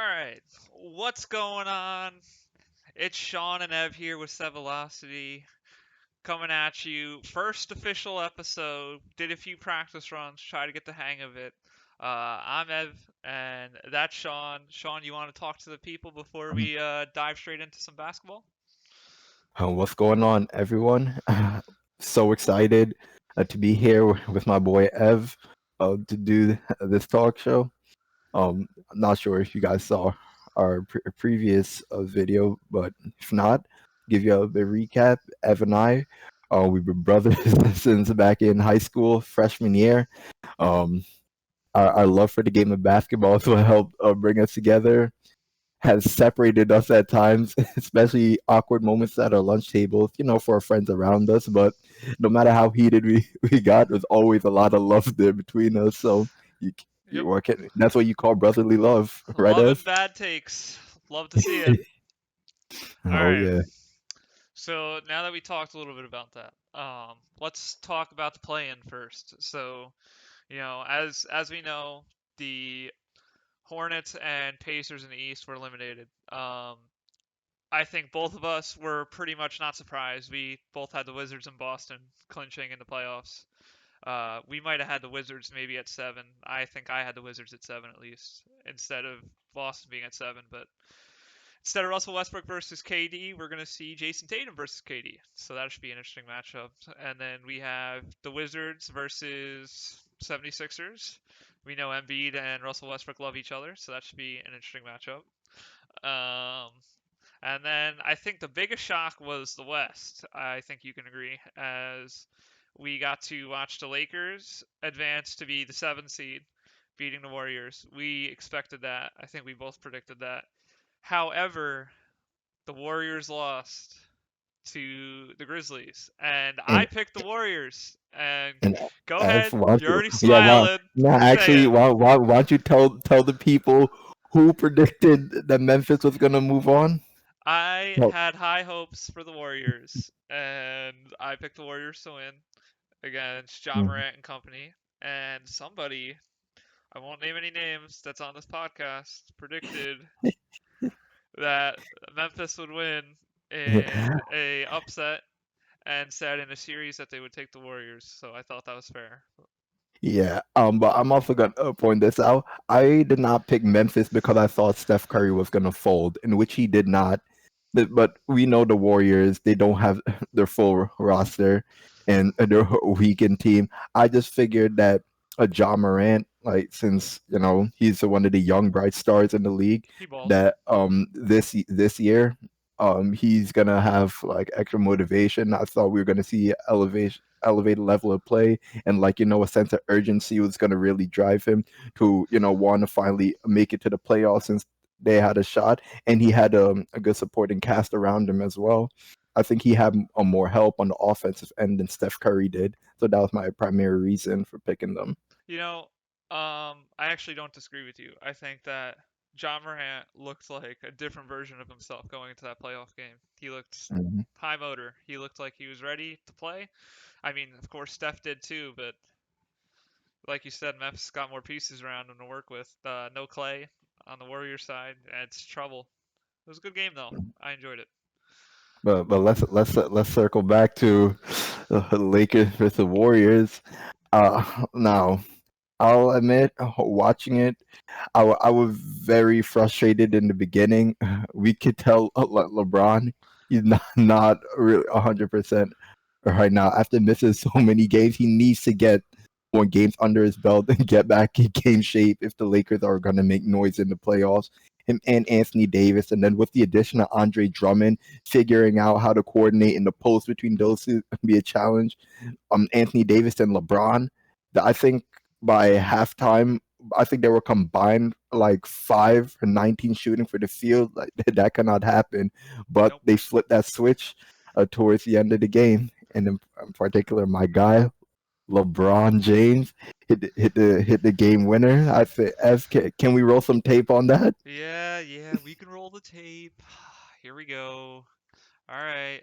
Alright, what's going on? It's Sean and Ev here with SEVelocity coming at you. First official episode. Did a few practice runs, try to get the hang of it. I'm Ev, and that's Sean. Sean, you want to talk to the people before we dive straight into some basketball? What's going on, everyone? So excited to be here with my boy Ev to do this talk show. I'm not sure if you guys saw our previous video, but if not, give you a bit recap. Ev and I, we've been brothers since back in high school, freshman year. Um, our love for the game of basketball is what helped bring us together, has separated us at times, especially awkward moments at our lunch tables, for our friends around us. But no matter how heated we got, there's always a lot of love there between us. So you, Yep. that's what you call brotherly love, right, Love and Ev? bad takes. Love to see it. Oh Alright, yeah. so now that we talked a little bit about that, let's talk about the play-in first. As we know, the Hornets and Pacers in the East were eliminated. I think both of us were pretty much not surprised. We both had the Wizards in Boston clinching in the playoffs. We might have had the Wizards maybe at 7. I think I had the Wizards at 7 at least, instead of Boston being at 7. But instead of Russell Westbrook versus KD, we're going to see Jason Tatum versus KD. So that should be an interesting matchup. And then we have the Wizards versus 76ers. We know Embiid and Russell Westbrook love each other, so that should be an interesting matchup. Um, and then I think the biggest shock was the West. I think you can agree, as we got to watch the Lakers advance to be the 7th seed, beating the Warriors. We expected that. I think we both predicted that. However, the Warriors lost to the Grizzlies, and I And picked the Warriors. And and go Ev, ahead, why don't you're you, already yeah, why, smiling. no, Say actually, it. why don't you tell the people who predicted that Memphis was gonna move on? I Well, had high hopes for the Warriors, and I picked the Warriors to win against John mhm. Morant and company. And somebody, I won't name any names, that's on this podcast, predicted that Memphis would win in a upset and said in a series that they would take the Warriors. So I thought that was fair. Yeah, but I'm also gonna point this out. I did not pick Memphis because I thought Steph Curry was gonna fold, in which he did not. But we know the Warriors; they don't have their full roster, and they're a weakened team. I just figured that a John Morant, like since he's one of the young bright stars in the league, He balls. that this year he's gonna have like extra motivation. I thought we were gonna see elevated level of play, and a sense of urgency was going to really drive him to want to finally make it to the playoffs since they had a shot, and he had a good supporting cast around him as well. I think he had a more help on the offensive end than Steph Curry did, so that was my primary reason for picking them. You know, I actually don't disagree with you. I think that John Morant looked like a different version of himself going into that playoff game. He looked Mhm. high motor. He looked like he was ready to play. I mean, of course, Steph did too, but like you said, Memphis got more pieces around him to work with. No Clay on the Warriors side. It's trouble. It was a good game though. I enjoyed it. But let's circle back to the Lakers versus Warriors. Now I'll admit, watching it, I was very frustrated in the beginning. We could tell LeBron he's not really 100% right now. After missing so many games, he needs to get more games under his belt and get back in game shape if the Lakers are going to make noise in the playoffs. Him and Anthony Davis, and then with the addition of Andre Drummond, figuring out how to coordinate in the post between those two be a challenge. Anthony Davis and LeBron. I think by halftime, I think they were combined like 5 for 19 shooting for the field. Like that cannot happen. But Nope. they flipped that switch towards the end of the game, and in particular, my guy LeBron James hit the game winner. I say, can we roll some tape on that? Yeah, we can roll the tape. Here we go. All right.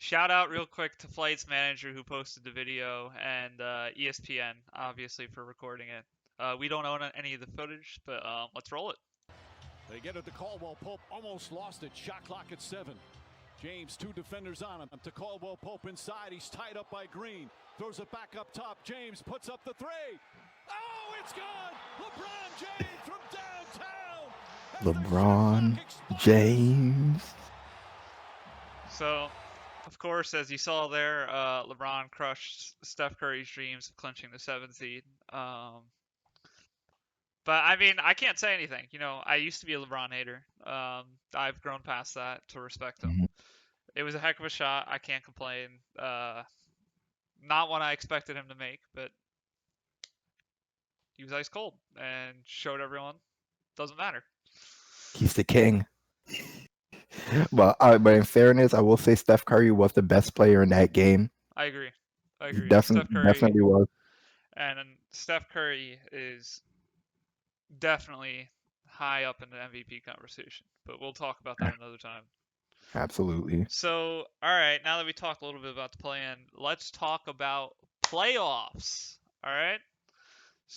Shout out real quick to FlightsManager who posted the video and ESPN obviously for recording it. We don't own any of the footage, but let's roll it. They get it to Caldwell Pope. Almost lost it. Shot clock at 7. James, 2 defenders on him. To Caldwell Pope inside. He's tied up by Green. Throws it back up top. James puts up the 3. Oh, it's gone! LeBron James from downtown! LeBron James. So, of course, as you saw there, LeBron crushed Steph Curry's dreams of clinching the 7th seed. But I mean, I can't say anything. I used to be a LeBron hater. I've grown past that to respect him. Mhm. It was a heck of a shot. I can't complain. Not what I expected him to make, but he was ice cold and showed everyone doesn't matter. He's the king. But in fairness, I will say Steph Curry was the best player in that game. I agree. I He agree. Steph Curry definitely was. and Steph Curry is definitely high up in the MVP conversation, but we'll talk about that another time. Absolutely. So, all right, now that we talked a little bit about the play-in, let's talk about playoffs. All right?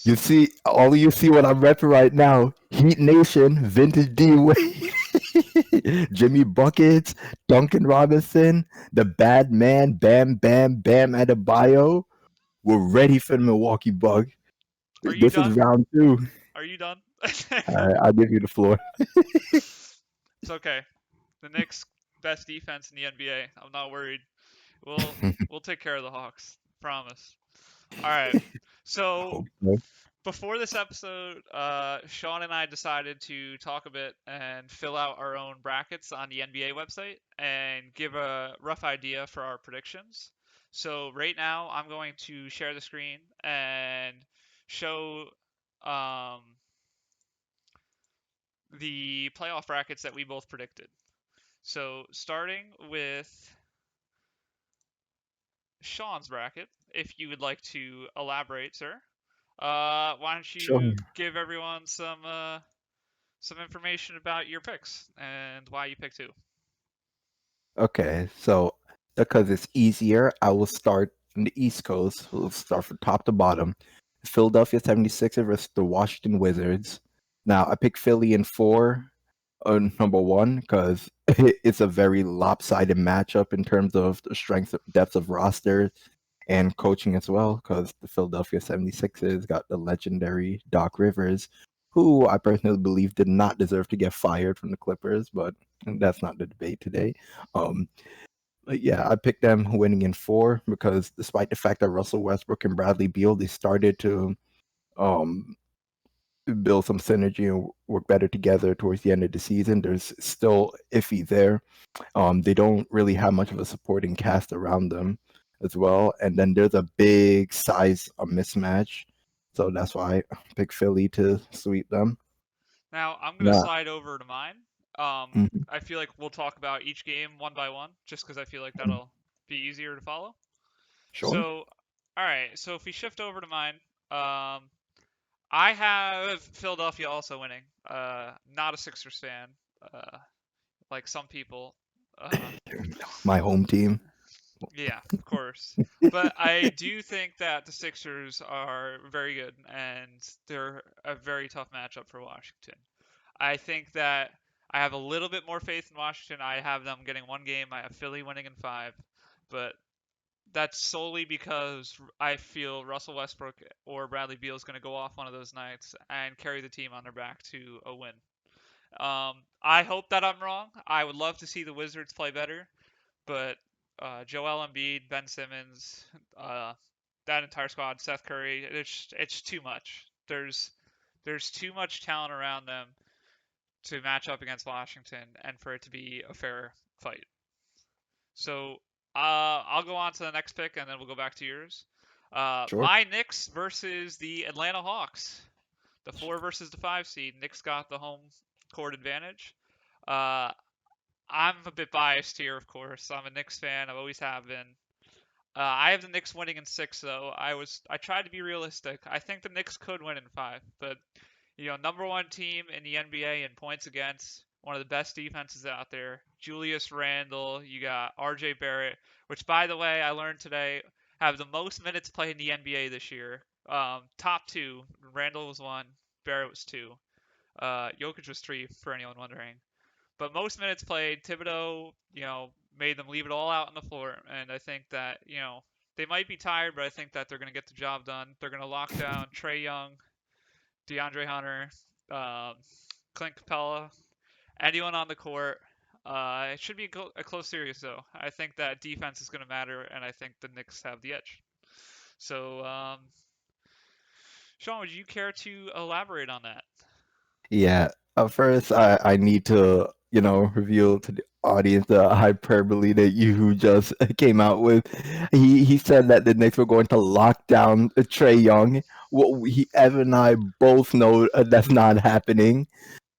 You see, all of you see what I'm repping right now. Heat Nation, Vintage D Wade, Jimmy Buckets, Duncan Robinson, the bad man, Bam Bam Bam Adebayo. We're ready for the Milwaukee Bucks. Are you This is done? round 2. Are you done? I'll give you the floor. It's okay. The Knicks best defense in the NBA. I'm not worried. We'll take care of the Hawks. Promise. All right. So Okay. before this episode, Sean and I decided to talk a bit and fill out our own brackets on the NBA website and give a rough idea for our predictions. So right now, I'm going to share the screen and show um, the playoff brackets that we both predicted. So starting with Sean's bracket, if you would like to elaborate, sir. Why don't Sure. you give everyone some information about your picks and why you picked who? Okay, so because it's easier, I will start from the East Coast. We'll start from top to bottom. Philadelphia 76ers versus the Washington Wizards. Now, I picked Philly in 4, number 1, because it's a very lopsided matchup in terms of the strength, depth of roster and coaching as well, because the Philadelphia 76ers got the legendary Doc Rivers, who I personally believe did not deserve to get fired from the Clippers, but that's not the debate today. But yeah, I picked them winning in 4 because despite the fact that Russell Westbrook and Bradley Beal, they started to um, build some synergy and work better together towards the end of the season, there's still iffy there. They don't really have much of a supporting cast around them as well. And then there's a big size mismatch. So that's why I picked Philly to sweep them. Now I'm gonna Nah. slide over to mine. Mhm. I feel like we'll talk about each game one by one, just because I feel like that'll be easier to follow. Sure. So, all right. So if we shift over to mine, I have Philadelphia also winning. Not a Sixers fan, uh, like some people. Uh, My home team. Yeah, of course. But I do think that the Sixers are very good and they're a very tough matchup for Washington. I think that I have a little bit more faith in Washington. I have them getting one game. I have Philly winning in 5. But that's solely because I feel Russell Westbrook or Bradley Beal is going to go off one of those nights and carry the team on their back to a win. I hope that I'm wrong. I would love to see the Wizards play better, but Joel Embiid, Ben Simmons, that entire squad, Seth Curry, it's too much. There's too much talent around them to match up against Washington and for it to be a fair fight. So I'll go on to the next pick and then we'll go back to yours. Sure. My Knicks versus the Atlanta Hawks, the 4 versus the 5 seed. Knicks got the home court advantage. Uh, I'm a bit biased here, of course. I'm a Knicks fan. I always have been. I have the Knicks winning in 6, though. I tried to be realistic. I think the Knicks could win in 5, but number 1 team in the NBA in points against, one of the best defenses out there. Julius Randle, you got R.J. Barrett, which by the way I learned today have the most minutes played in the NBA this year. Top 2, Randle was 1, Barrett was 2. Jokic was 3 for anyone wondering. But most minutes played, Thibodeau, made them leave it all out on the floor, and I think that they might be tired, but I think that they're going to get the job done. They're going to lock down Trae Young, DeAndre Hunter, um, Clint Capella, anyone on the court. It should be a close series, though. I think that defense is going to matter, and I think the Knicks have the edge. So, Sean, would you care to elaborate on that? Yeah. First, I need to, reveal to the audience the hyperbole that you just came out with. He said that the Knicks were going to lock down Trae Young. Well, Evan and I both know that's not happening.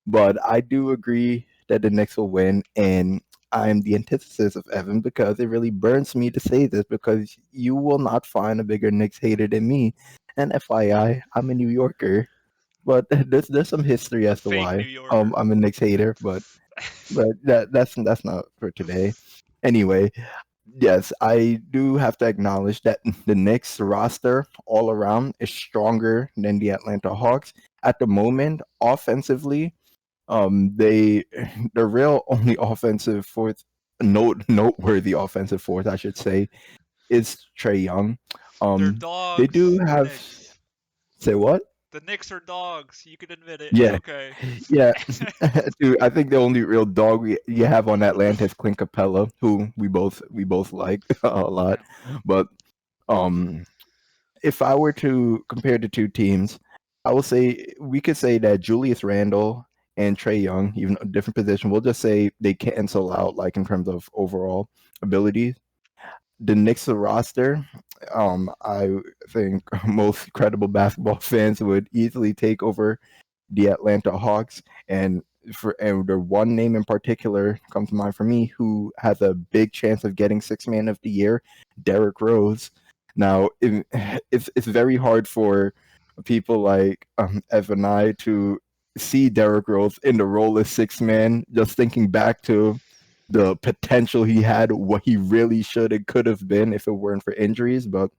But I do agree that the Knicks will win, and I'm the antithesis of Evan because it really burns me to say this because you will not find a bigger Knicks hater than me. And FYI, I'm a New Yorker, but there's some history as to Fake New why Yorker. I'm a Knicks hater, but that's not for today. Anyway, yes, I do have to acknowledge that the Knicks roster all around is stronger than the Atlanta Hawks at the moment offensively. They the real only offensive force, noteworthy offensive force, I should say, is Trae Young. They're They do dogs, the have Knicks. say what? The Knicks are dogs. You can admit it. It's Yeah, okay. yeah. Dude, I think the only real dog you have on Atlanta is Clint Capella, who we both like a lot. Yeah. But um, if I were to compare the two teams, I will say we could say that Julius Randle and Trey Young, even a different position, we'll just say they cancel out like in terms of overall ability. The Knicks roster, I think most credible basketball fans would easily take over the Atlanta Hawks, and the one name in particular comes to mind for me who has a big chance of getting Sixth Man of the Year, Derrick Rose. Now, it's very hard for people like Ev and I to see Derrick Rose in the role of sixth man. Just thinking back to the potential he had, what he really should and could have been if it weren't for injuries, but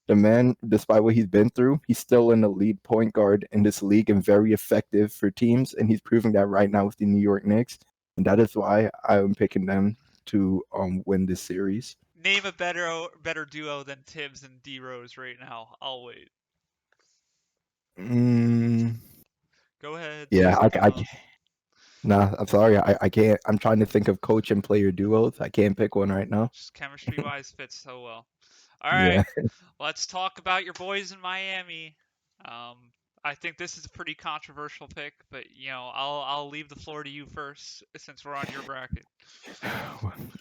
the man, despite what he's been through, he's still an elite point guard in this league and very effective for teams. And he's proving that right now with the New York Knicks. And that is why I'm picking them to win this series. Name a better duo than Tibbs and D Rose right now. I'll wait. Mm, Go ahead. Say yeah, something else. nah, I'm sorry. I can't. I'm trying to think of coach and player duos. I can't pick one right now. Just chemistry wise fits so well. All right. Yeah. Let's talk about your boys in Miami. Um, I think this is a pretty controversial pick, but I'll leave the floor to you first since we're on your bracket.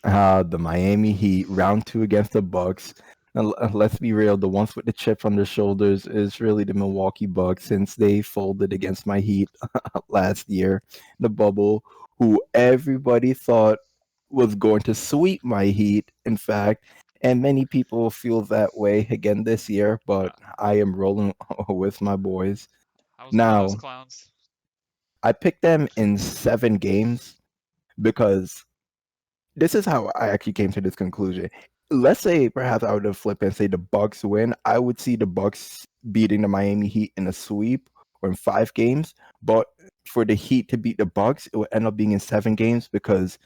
The Miami Heat round two against the Bucks. Now, let's be real. The ones with the chip on their shoulders is really the Milwaukee Bucks since they folded against my Heat last year, the bubble, who everybody thought was going to sweep my Heat. In fact, and many people feel that way again this year. But Uh, I am rolling with my boys. I was one of those Now, clowns. I picked them in 7 games because this is how I actually came to this conclusion. Let's say perhaps I would have flipped and say the Bucks win. I would see the Bucks beating the Miami Heat in a sweep or in 5 games. But for the Heat to beat the Bucks, it would end up being in 7 games because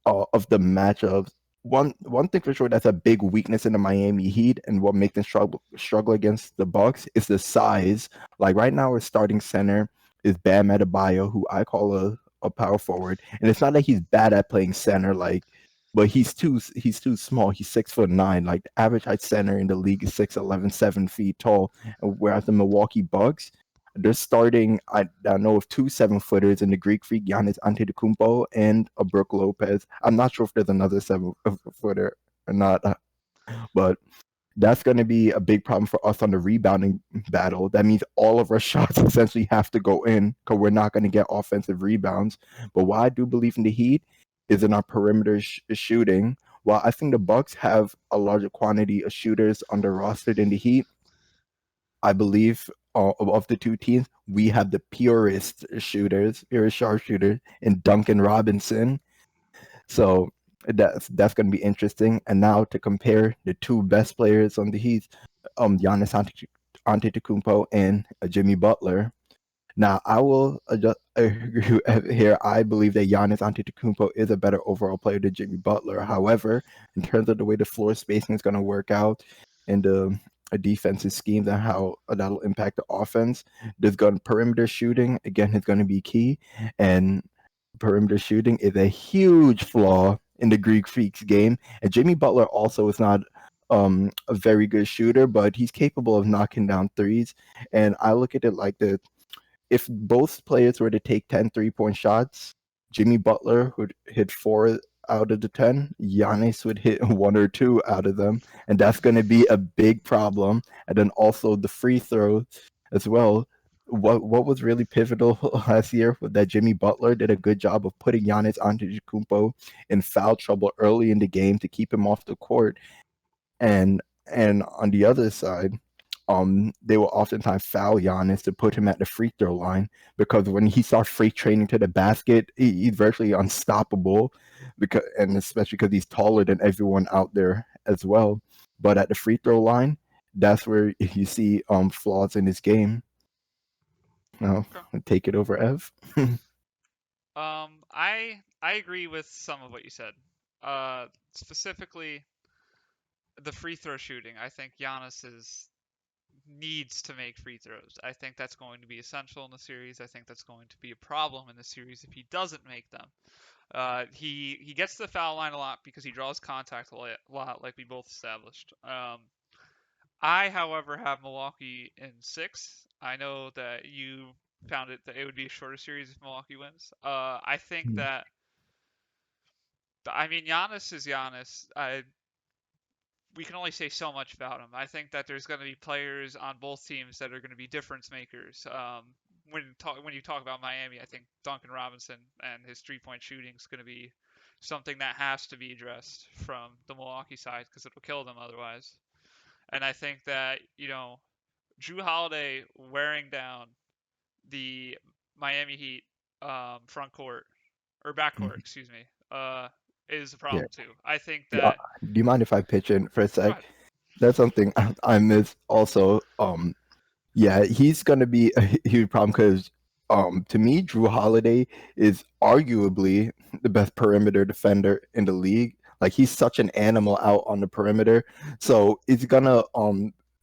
of the matchups. One thing for sure that's a big weakness in the Miami Heat and what makes them struggle against the Bucks is the size. Like right now, our starting center is Bam Adebayo, who I call a power forward, and it's not that he's bad at playing center, but he's too small. He's 6'9". Like the average height center in the league is 6'11", 7 feet tall. Whereas the Milwaukee Bucks, they're starting, I know of 2 7-footers in the Greek Freak, Giannis Antetokounmpo and a Brook Lopez. I'm not sure if there's another 7-footer or not, but that's going to be a big problem for us on the rebounding battle. That means all of our shots essentially have to go in because we're not going to get offensive rebounds. But what I do believe in the Heat is in our perimeter shooting. While I think the Bucks have a larger quantity of shooters on the roster than the Heat, I believe of the two teams, we have the purest sharpshooters in Duncan Robinson. So that's going to be interesting. And now to compare the two best players on the Heat, Giannis Antetokounmpo and Jimmy Butler. Now, I will agree here. I believe that Giannis Antetokounmpo is a better overall player than Jimmy Butler. However, in terms of the way the floor spacing is going to work out and the a defensive scheme and how that'll impact the offense, there's going perimeter shooting again is going to be key, and perimeter shooting is a huge flaw in the Greek Freaks game. And Jimmy Butler also is not a very good shooter, but he's capable of knocking down threes. And I look at it like this: if both players were to take 10 3-point shots, Jimmy Butler would hit 4 out of the 10. Giannis would hit 1 or 2 out of them. And that's going to be a big problem. And then also the free throws as well. What was really pivotal last year was that Jimmy Butler did a good job of putting Giannis Antetokounmpo in foul trouble early in the game to keep him off the court. And and on the other side, they will oftentimes foul Giannis to put him at the free throw line because when he starts free training to the basket, he's virtually unstoppable. Because and especially because he's taller than everyone out there as well. But at the free throw line, that's where you see flaws in his game. Now, Okay. take it over, Ev. I agree with some of what you said. Specifically the free throw shooting. I think Giannis needs to make free throws. I think that's going to be essential in the series. I think that's going to be a problem in the series if he doesn't make them. He gets to the foul line a lot because he draws contact a lot, like we both established. I, however, have Milwaukee in 6. I know that you found it that it would be a shorter series if Milwaukee wins. I think that I mean Giannis is Giannis. We can only say so much about him. I think that there's going to be players on both teams that are going to be difference makers. When you talk about Miami, I think Duncan Robinson and his 3-point shooting is going to be something that has to be addressed from the Milwaukee side because it'll kill them otherwise. And I think that Drew Holiday wearing down the Miami Heat front court or back court, excuse me, is a Yeah. problem too. I think Uh, that. do you mind if I pitch in for a Go sec? ahead. That's something I miss also. Yeah, he's gonna be a huge problem because, to me, Drew Holiday is arguably the best perimeter defender in the league. Like he's such an animal out on the perimeter, so it's gonna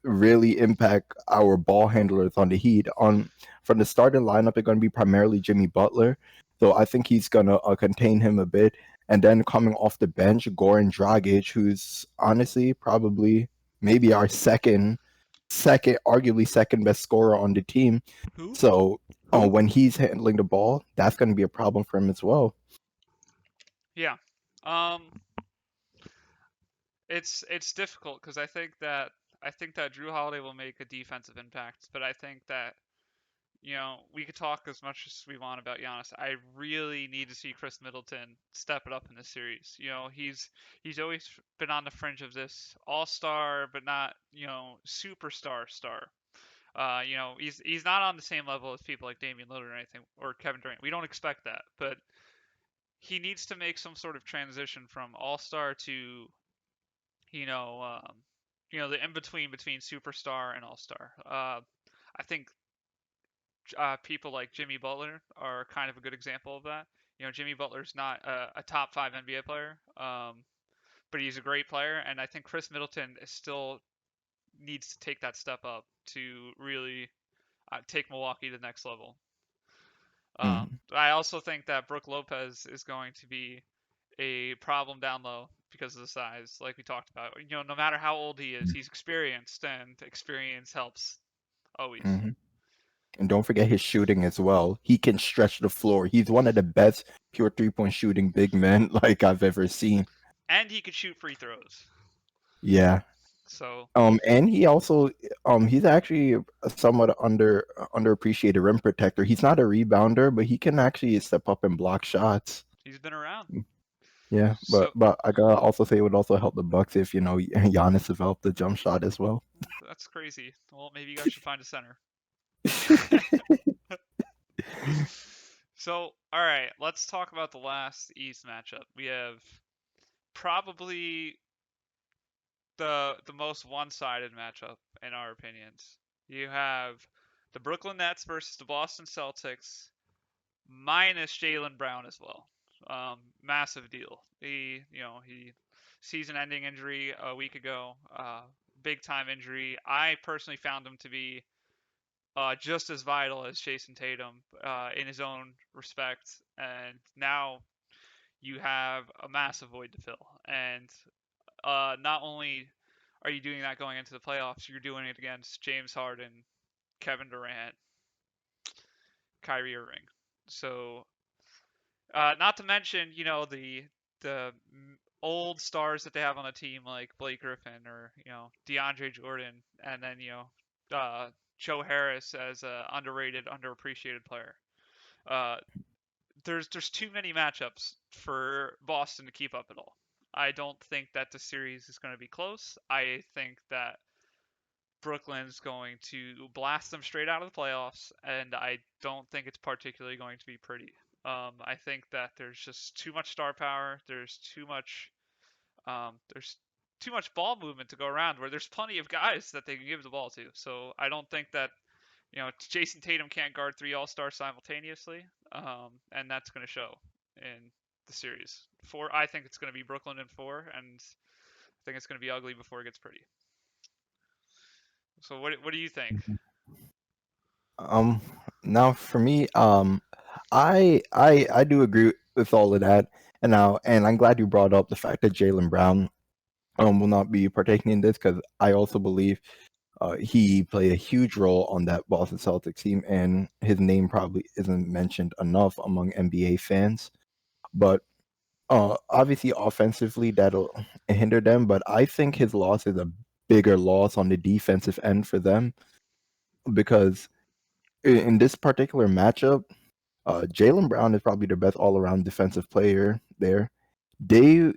really impact our ball handlers on the Heat. On from the starting lineup, it's gonna be primarily Jimmy Butler, so I think he's gonna contain him a bit. And then coming off the bench, Goran Dragic, who's honestly probably maybe our arguably second best scorer on the team. Who? So when he's handling the ball, that's going to be a problem for him as well. Yeah. It's difficult because I think that Drew Holiday will make a defensive impact, but I think that we could talk as much as we want about Giannis. I really need to see Chris Middleton step it up in this series. He's always been on the fringe of this all-star, but not superstar star. He's not on the same level as people like Damian Lillard or anything or Kevin Durant. We don't expect that, but he needs to make some sort of transition from all-star to you know the in between superstar and all-star. I think people like Jimmy Butler are kind of a good example of that. Jimmy Butler's not a top 5 NBA player, but he's a great player, and I think Chris Middleton still needs to take that step up to really take Milwaukee to the next level. Mm-hmm. I also think that Brook Lopez is going to be a problem down low because of the size, like we talked about. No matter how old he is, he's experienced, and experience helps always. Mm-hmm. And don't forget his shooting as well. He can stretch the floor. He's one of the best pure 3-point shooting big men like I've ever seen. And he could shoot free throws. Yeah. So And he also he's actually a somewhat underappreciated rim protector. He's not a rebounder, but he can actually step up and block shots. he's been around. Yeah, but So but I gotta also say it would also help the Bucks if Giannis developed the jump shot as well. that's crazy. Well, maybe you guys should find a center. So, all right, let's talk about the last East matchup. We have probably the most one-sided matchup in our opinions. You have the Brooklyn Nets versus the Boston Celtics minus Jaylen Brown as well. Massive deal. He season-ending injury a week ago. Big time injury. I personally found him to be just as vital as Jason Tatum in his own respect, and now you have a massive void to fill. And not only are you doing that going into the playoffs, you're doing it against James Harden, Kevin Durant, Kyrie Irving. So, not to mention, the old stars that they have on the team like Blake Griffin or DeAndre Jordan, and then Joe Harris as a underrated, underappreciated player. Uh, there's too many matchups for Boston to keep up at all. I don't think that the series is going to be close. I think that Brooklyn's going to blast them straight out of the playoffs, and I don't think it's particularly going to be pretty. I think that there's just too much star power. There's too much ball movement to go around. Where there's plenty of guys that they can give the ball to. So I don't think that Jason Tatum can't guard three All-Stars simultaneously, and that's going to show in the series. I think it's going to be Brooklyn in 4, and I think it's going to be ugly before it gets pretty. So what do you think? Now for me, I do agree with all of that, and I'm glad you brought up the fact that Jaylen Brown will not be partaking in this because I also believe he played a huge role on that Boston Celtics team, and his name probably isn't mentioned enough among NBA fans. But obviously, offensively, that'll hinder them. But I think his loss is a bigger loss on the defensive end for them because in this particular matchup, Jaylen Brown is probably the best all-around defensive player there.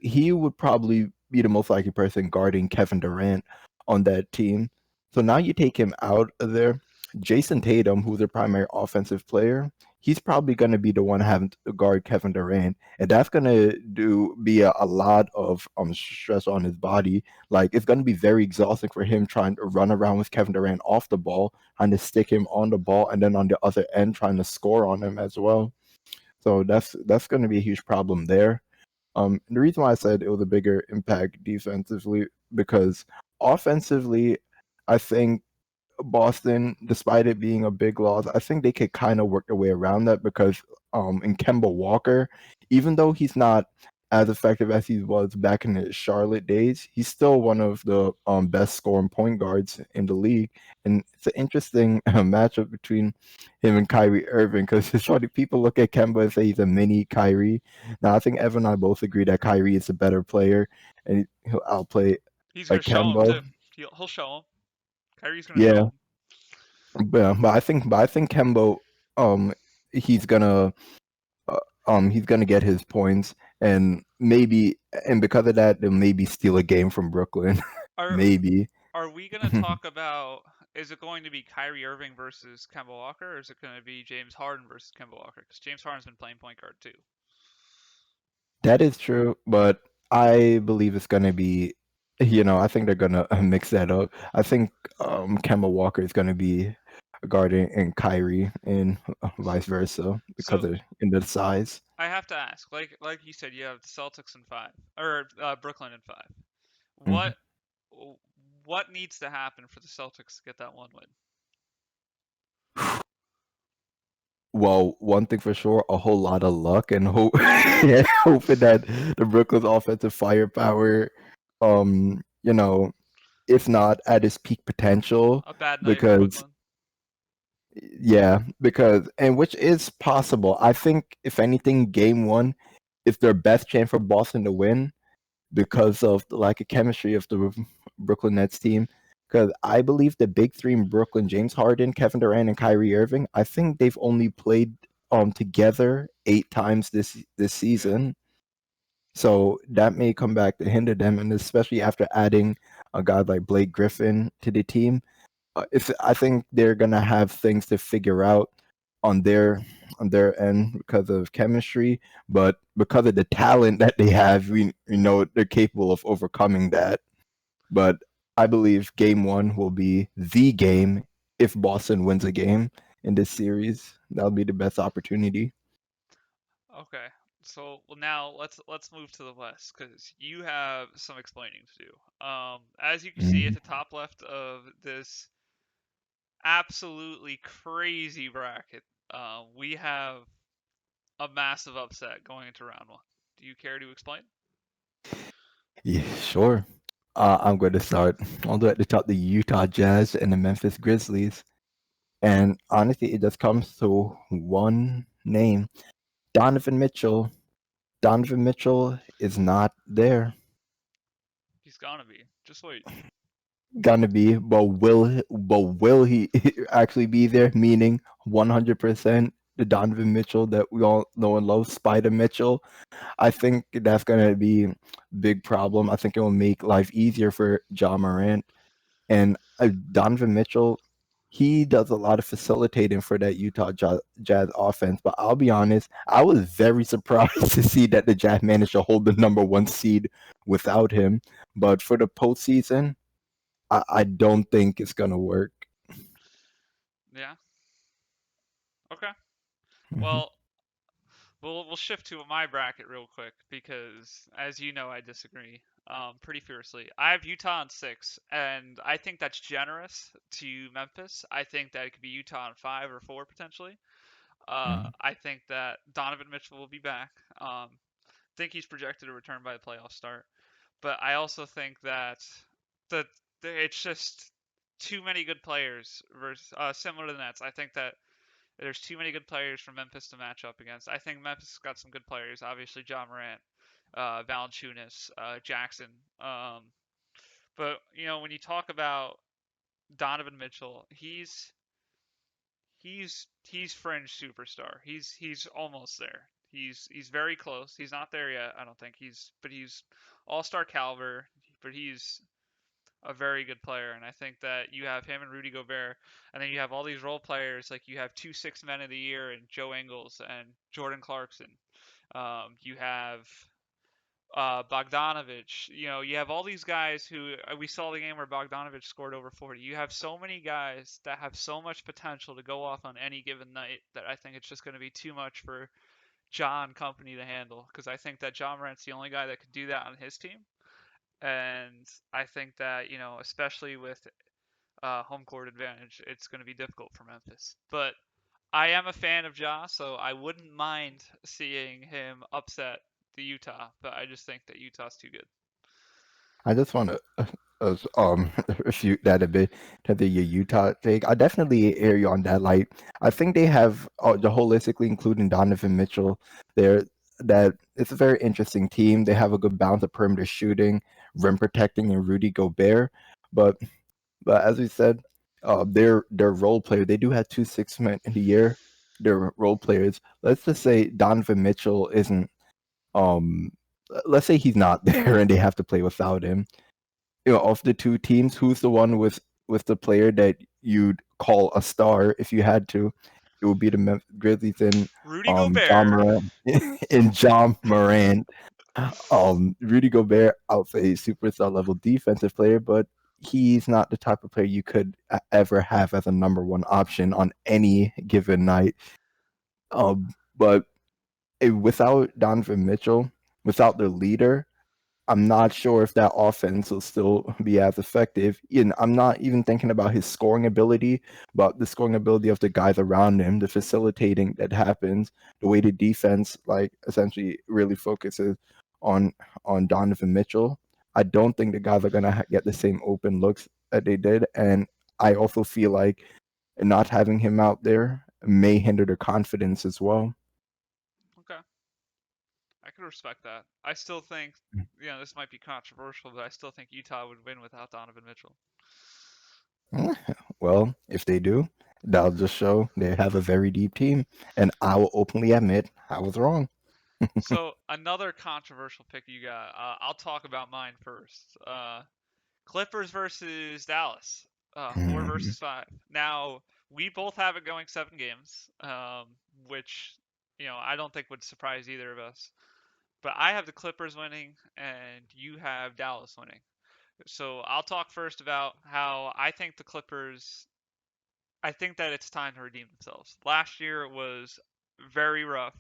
He would probably be the most likely person guarding Kevin Durant on that team. So now you take him out of there. Jason Tatum, who's the primary offensive player, he's probably going to be the one having to guard Kevin Durant, and that's going to be a lot of stress on his body. Like it's going to be very exhausting for him trying to run around with Kevin Durant off the ball, trying to stick him on the ball, and then on the other end trying to score on him as well. So that's going to be a huge problem there. The reason why I said it was a bigger impact defensively because offensively, I think Boston, despite it being a big loss, I think they could kind of work their way around that because in Kemba Walker, even though he's not as effective as he was back in his Charlotte days, he's still one of the best scoring point guards in the league. And it's an interesting matchup between him and Kyrie Irving because people look at Kemba and say he's a mini Kyrie. Now, I think Evan and I both agree that Kyrie is a better player and he'll outplay He's going to show him Kemba. too. He'll show him. Kyrie's going to show Yeah. him. But I think Kemba, he's gonna get his points and because of that they'll maybe steal a game from Brooklyn. Maybe. Are we going to talk about? Is it going to be Kyrie Irving versus Kemba Walker, or is it going to be James Harden versus Kemba Walker? Because James Harden's been playing point guard too. That is true, but I believe it's gonna be. I think they're gonna mix that up. I think Kemba Walker is gonna be guarding and Kyrie and vice versa because of in the size. I have to ask, like you said, you have the Celtics in 5 or Brooklyn in 5. Mm-hmm. What needs to happen for the Celtics to get that one win? Well, one thing for sure, a whole lot of luck and hope, hoping that the Brooklyn's offensive firepower, if not at its peak potential, a bad night for Brooklyn. And which is possible. I think if anything, game 1 is their best chance for Boston to win because of the lack of chemistry of the Brooklyn Nets team. Because I believe the big 3 in Brooklyn, James Harden, Kevin Durant, and Kyrie Irving, I think they've only played together 8 times this season. So that may come back to hinder them, and especially after adding a guy like Blake Griffin to the team. I think they're gonna have things to figure out on their end because of chemistry, but because of the talent that they have, we know they're capable of overcoming that. But I believe game 1 will be the game if Boston wins a game in this series, that'll be the best opportunity. Okay. So well, now let's move to the West because you have some explaining to do. As you can see at Mhm. the top left of this absolutely crazy bracket, we have a massive upset going into round one. Do you care to explain? Yeah, sure. I'm going to start. I'll do at the top the Utah Jazz and the Memphis Grizzlies. And honestly, it just comes to one name, Donovan Mitchell. Donovan Mitchell is not there. He's gonna be. Just wait. Gonna be, but will he actually be there? Meaning 100% the Donovan Mitchell that we all know and love, Spider Mitchell. I think that's gonna be a big problem. I think it will make life easier for John Morant. And Donovan Mitchell, he does a lot of facilitating for that Utah Jazz offense. But I'll be honest, I was very surprised to see that the Jazz managed to hold the number one seed without him. But for the postseason, I don't think it's gonna work. Yeah. Okay. Mhm. Well, we'll shift to my bracket real quick because, as you know, I disagree pretty fiercely. I have Utah on 6, and I think that's generous to Memphis. I think that it could be Utah on 5 or 4 potentially. Mhm. I think that Donovan Mitchell will be back. Think he's projected to return by the playoff start, but I also think that the, it's just too many good players versus similar to the Nets. I think that there's too many good players for Memphis to match up against. I think Memphis has got some good players. Obviously, John Morant, Valanciunas, Jackson. But when you talk about Donovan Mitchell, he's fringe superstar. He's almost there. He's very close. He's not there yet. I don't think he's all-star caliber. But he's a very good player, and I think that you have him and Rudy Gobert, and then you have all these role players like you have two six men of the year and Joe Ingles and Jordan Clarkson. You have Bogdanovich. You have all these guys who we saw the game where Bogdanovich scored over 40. You have so many guys that have so much potential to go off on any given night that I think it's just going to be too much for John Company to handle because I think that John Morant's the only guy that could do that on his team. And I think that, especially with home court advantage, it's going to be difficult for Memphis. But I am a fan of Ja, so I wouldn't mind seeing him upset the Utah. But I just think that Utah's too good. I just want to refute that a bit to the Utah take. I definitely hear you on that. Like, I think they have the holistically, including Donovan Mitchell, there that it's a very interesting team. They have a good balance of perimeter shooting, rim protecting, and Rudy Gobert. But as we said, their role player. They do have two six men in the year. Their role players. Let's just say Donovan Mitchell isn't. Um, let's say he's not there, and they have to play without him. Of the two teams, who's the one with the player that you'd call a star if you had to? It would be the Memphis Grizzlies and Rudy John Gobert. Morant and John Morant. Rudy Gobert, I'll say superstar level defensive player, but he's not the type of player you could ever have as a number one option on any given night. But without Donovan Mitchell, without their leader, I'm not sure if that offense will still be as effective. And I'm not even thinking about his scoring ability, but the scoring ability of the guys around him, the facilitating that happens, the way the defense like essentially really focuses on Donovan Mitchell. I don't think the guys are gonna get the same open looks that they did, and I also feel like not having him out there may hinder their confidence as well. Okay, I can respect that. I still think, this might be controversial, but I still think Utah would win without Donovan Mitchell. Well, if they do, that'll just show they have a very deep team. And I will openly admit I was wrong. So another controversial pick you got. I'll talk about mine first. Clippers versus Dallas. 4 versus 5. Now we both have it going 7 games, which I don't think would surprise either of us. But I have the Clippers winning, and you have Dallas winning. So I'll talk first about how I think the Clippers I think that it's time to redeem themselves. Last year was very rough.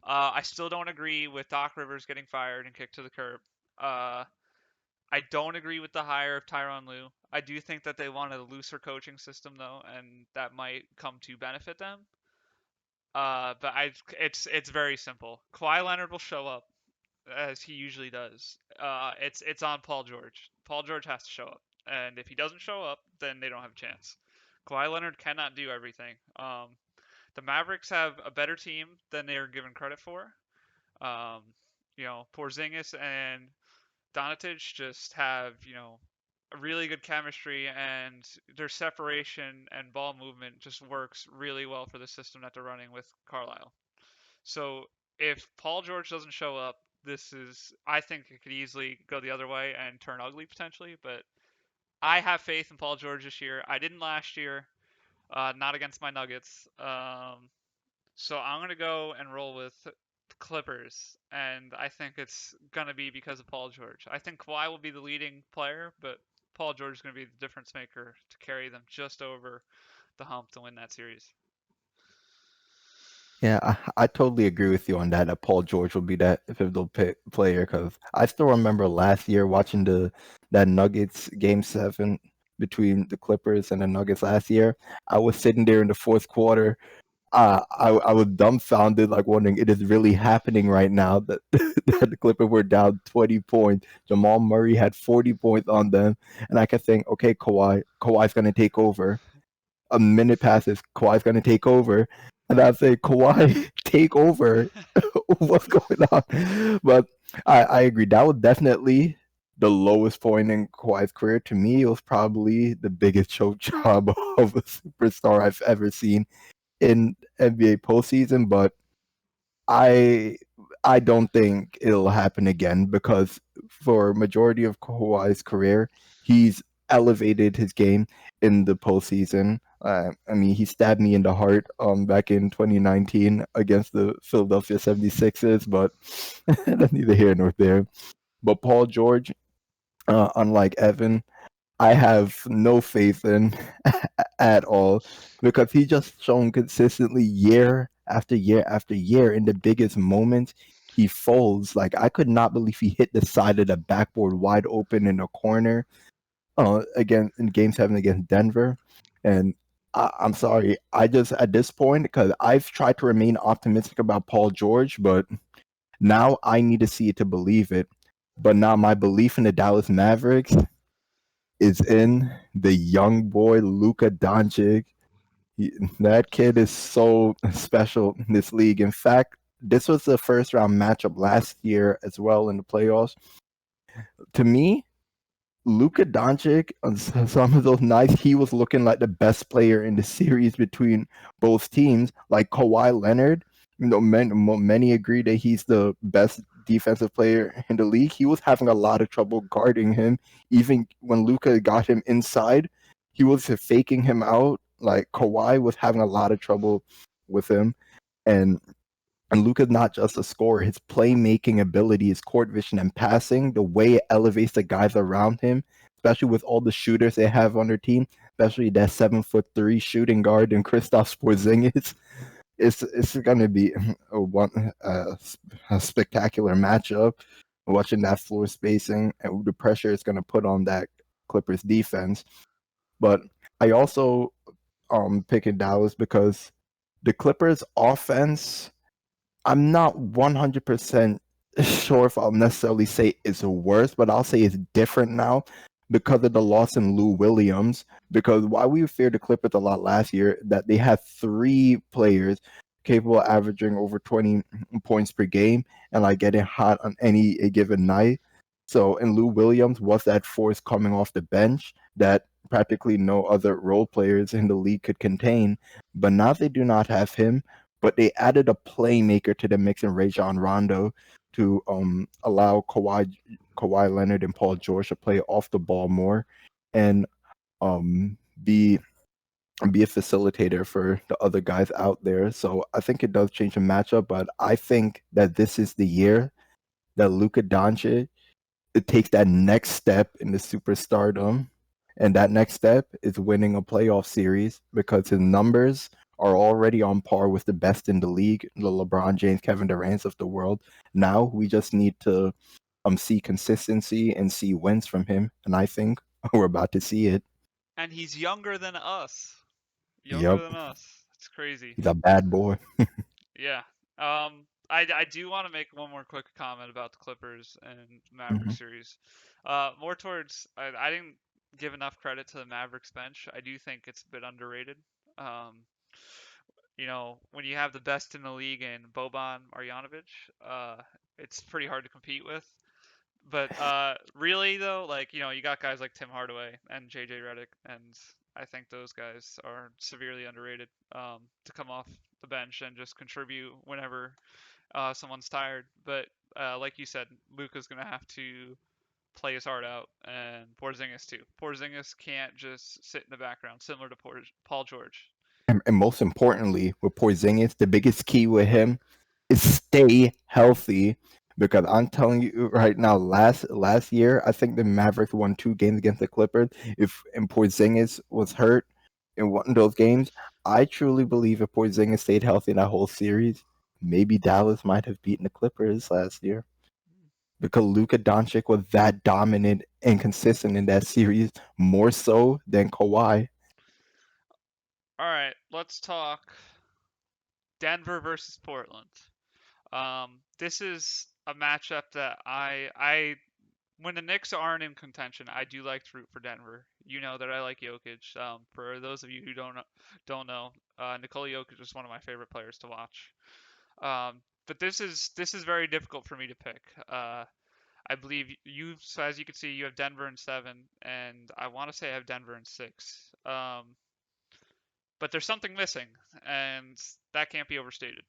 I still don't agree with Doc Rivers getting fired and kicked to the curb. Uh, I don't agree with the hire of Tyronn Lue. I do think that they wanted a looser coaching system though, and that might come to benefit them. It's very simple. Kawhi Leonard will show up as he usually does. It's on Paul George. Paul George has to show up, and if he doesn't show up, then they don't have a chance. Kawhi Leonard cannot do everything. The Mavericks have a better team than they are given credit for. Um, Porzingis and Doncic just have a really good chemistry, and their separation and ball movement just works really well for the system that they're running with Carlisle. So if Paul George doesn't show up, I think it could easily go the other way and turn ugly potentially. But I have faith in Paul George this year. I didn't last year, not against my Nuggets. So I'm gonna go and roll with the Clippers, and I think it's gonna be because of Paul George. I think Kawhi will be the leading player, but Paul George is gonna be the difference maker to carry them just over the hump to win that series. Yeah, I totally agree with you on that. That Paul George will be that pivotal player because I still remember last year watching that Nuggets game 7 between the Clippers and the Nuggets last year. I was sitting there in the fourth quarter. I was dumbfounded, like wondering, it is really happening right now that, that the Clippers were down 20 points. Jamal Murray had 40 points on them, and I could think, okay, Kawhi's gonna take over. A minute passes, Kawhi's gonna take over, and I say, Kawhi, take over. What's going on? But I agree. That was definitely the lowest point in Kawhi's career. To me, it was probably the biggest choke job of a superstar I've ever seen in NBA postseason. But I I don't think it'll happen again because for majority of Kawhi's career, he's elevated his game in the postseason. I mean, he stabbed me in the heart back in 2019 against the Philadelphia 76ers, but that's neither here nor there. But Paul George, unlike Evan, I have no faith in at all because he just shown consistently year after year after year in the biggest moments he folds. Like I could not believe he hit the side of the backboard wide open in the corner again in game 7 against Denver. And I'm sorry, I just at this point because I've tried to remain optimistic about Paul George, but now I need to see it to believe it. But now my belief in the Dallas Mavericks is in the young boy Luka Doncic. That kid is so special in this league. In fact, this was the first round matchup last year as well in the playoffs. To me, Luka Doncic on some of those nights, he was looking like the best player in the series between both teams. Like Kawhi Leonard, many agree that he's the best defensive player in the league. He was having a lot of trouble guarding him. Even when Luka got him inside, he was faking him out. Like Kawhi was having a lot of trouble with him, and Luka's not just a scorer. His playmaking ability, his court vision and passing, the way it elevates the guys around him, especially with all the shooters they have on their team, especially that 7'3" shooting guard and Kristaps Porzingis. It's gonna be a spectacular matchup. Watching that floor spacing and the pressure it's gonna put on that Clippers defense. But I also picking Dallas because the Clippers offense, I'm not 100% sure if I'll necessarily say it's worse, but I'll say it's different now because of the loss in Lou Williams. Because while we feared the Clippers a lot last year, that they had 3 players capable of averaging over 20 points per game and like getting hot on any given night. So, and Lou Williams was that force coming off the bench that practically no other role players in the league could contain. But now they do not have him, but they added a playmaker to the mix in Rajon Rondo to allow Kawhi Leonard and Paul George to play off the ball more and be a facilitator for the other guys out there. So I think it does change the matchup, but I think that this is the year that Luka Doncic it takes that next step in the superstardom And that next step is winning a playoff series because his numbers are already on par with the best in the league, the LeBron James, Kevin Durant's of the world. Now we just need to see consistency and see wins from him, and I think we're about to see it. And he's younger than us. Younger Yep, than us. It's crazy. he's a bad boy. Yeah. I do want to make one more quick comment about the Clippers and Maverick Mhm. series. More towards I didn't give enough credit to the Mavericks bench. I do think it's a bit underrated. Um, when you have the best in the league in Boban Marjanovic, it's pretty hard to compete with. But really though, like you got guys like Tim Hardaway and JJ Redick, and I think those guys are severely underrated to come off the bench and just contribute whenever someone's tired. But like you said, Luka's gonna have to play his heart out, and Porzingis too. Porzingis can't just sit in the background, similar to Paul George. And most importantly, with Porzingis, the biggest key with him is stay healthy. Because I'm telling you right now, last year, I think the Mavericks won 2 games against the Clippers. If and Porzingis was hurt in one of those games, I truly believe if Porzingis stayed healthy in that whole series, maybe Dallas might have beaten the Clippers last year. Because Luka Doncic was that dominant and consistent in that series, more so than Kawhi. All right, let's talk Denver versus Portland. This is a matchup that I when the Knicks aren't in contention, I do like to root for Denver. You know that I like Jokic. For those of you who don't know, Nikola Jokic is one of my favorite players to watch. But this is very difficult for me to pick. I believe you, so as you can see, you have Denver in 7, and I want to say I have Denver in 6. But there's something missing, and that can't be overstated.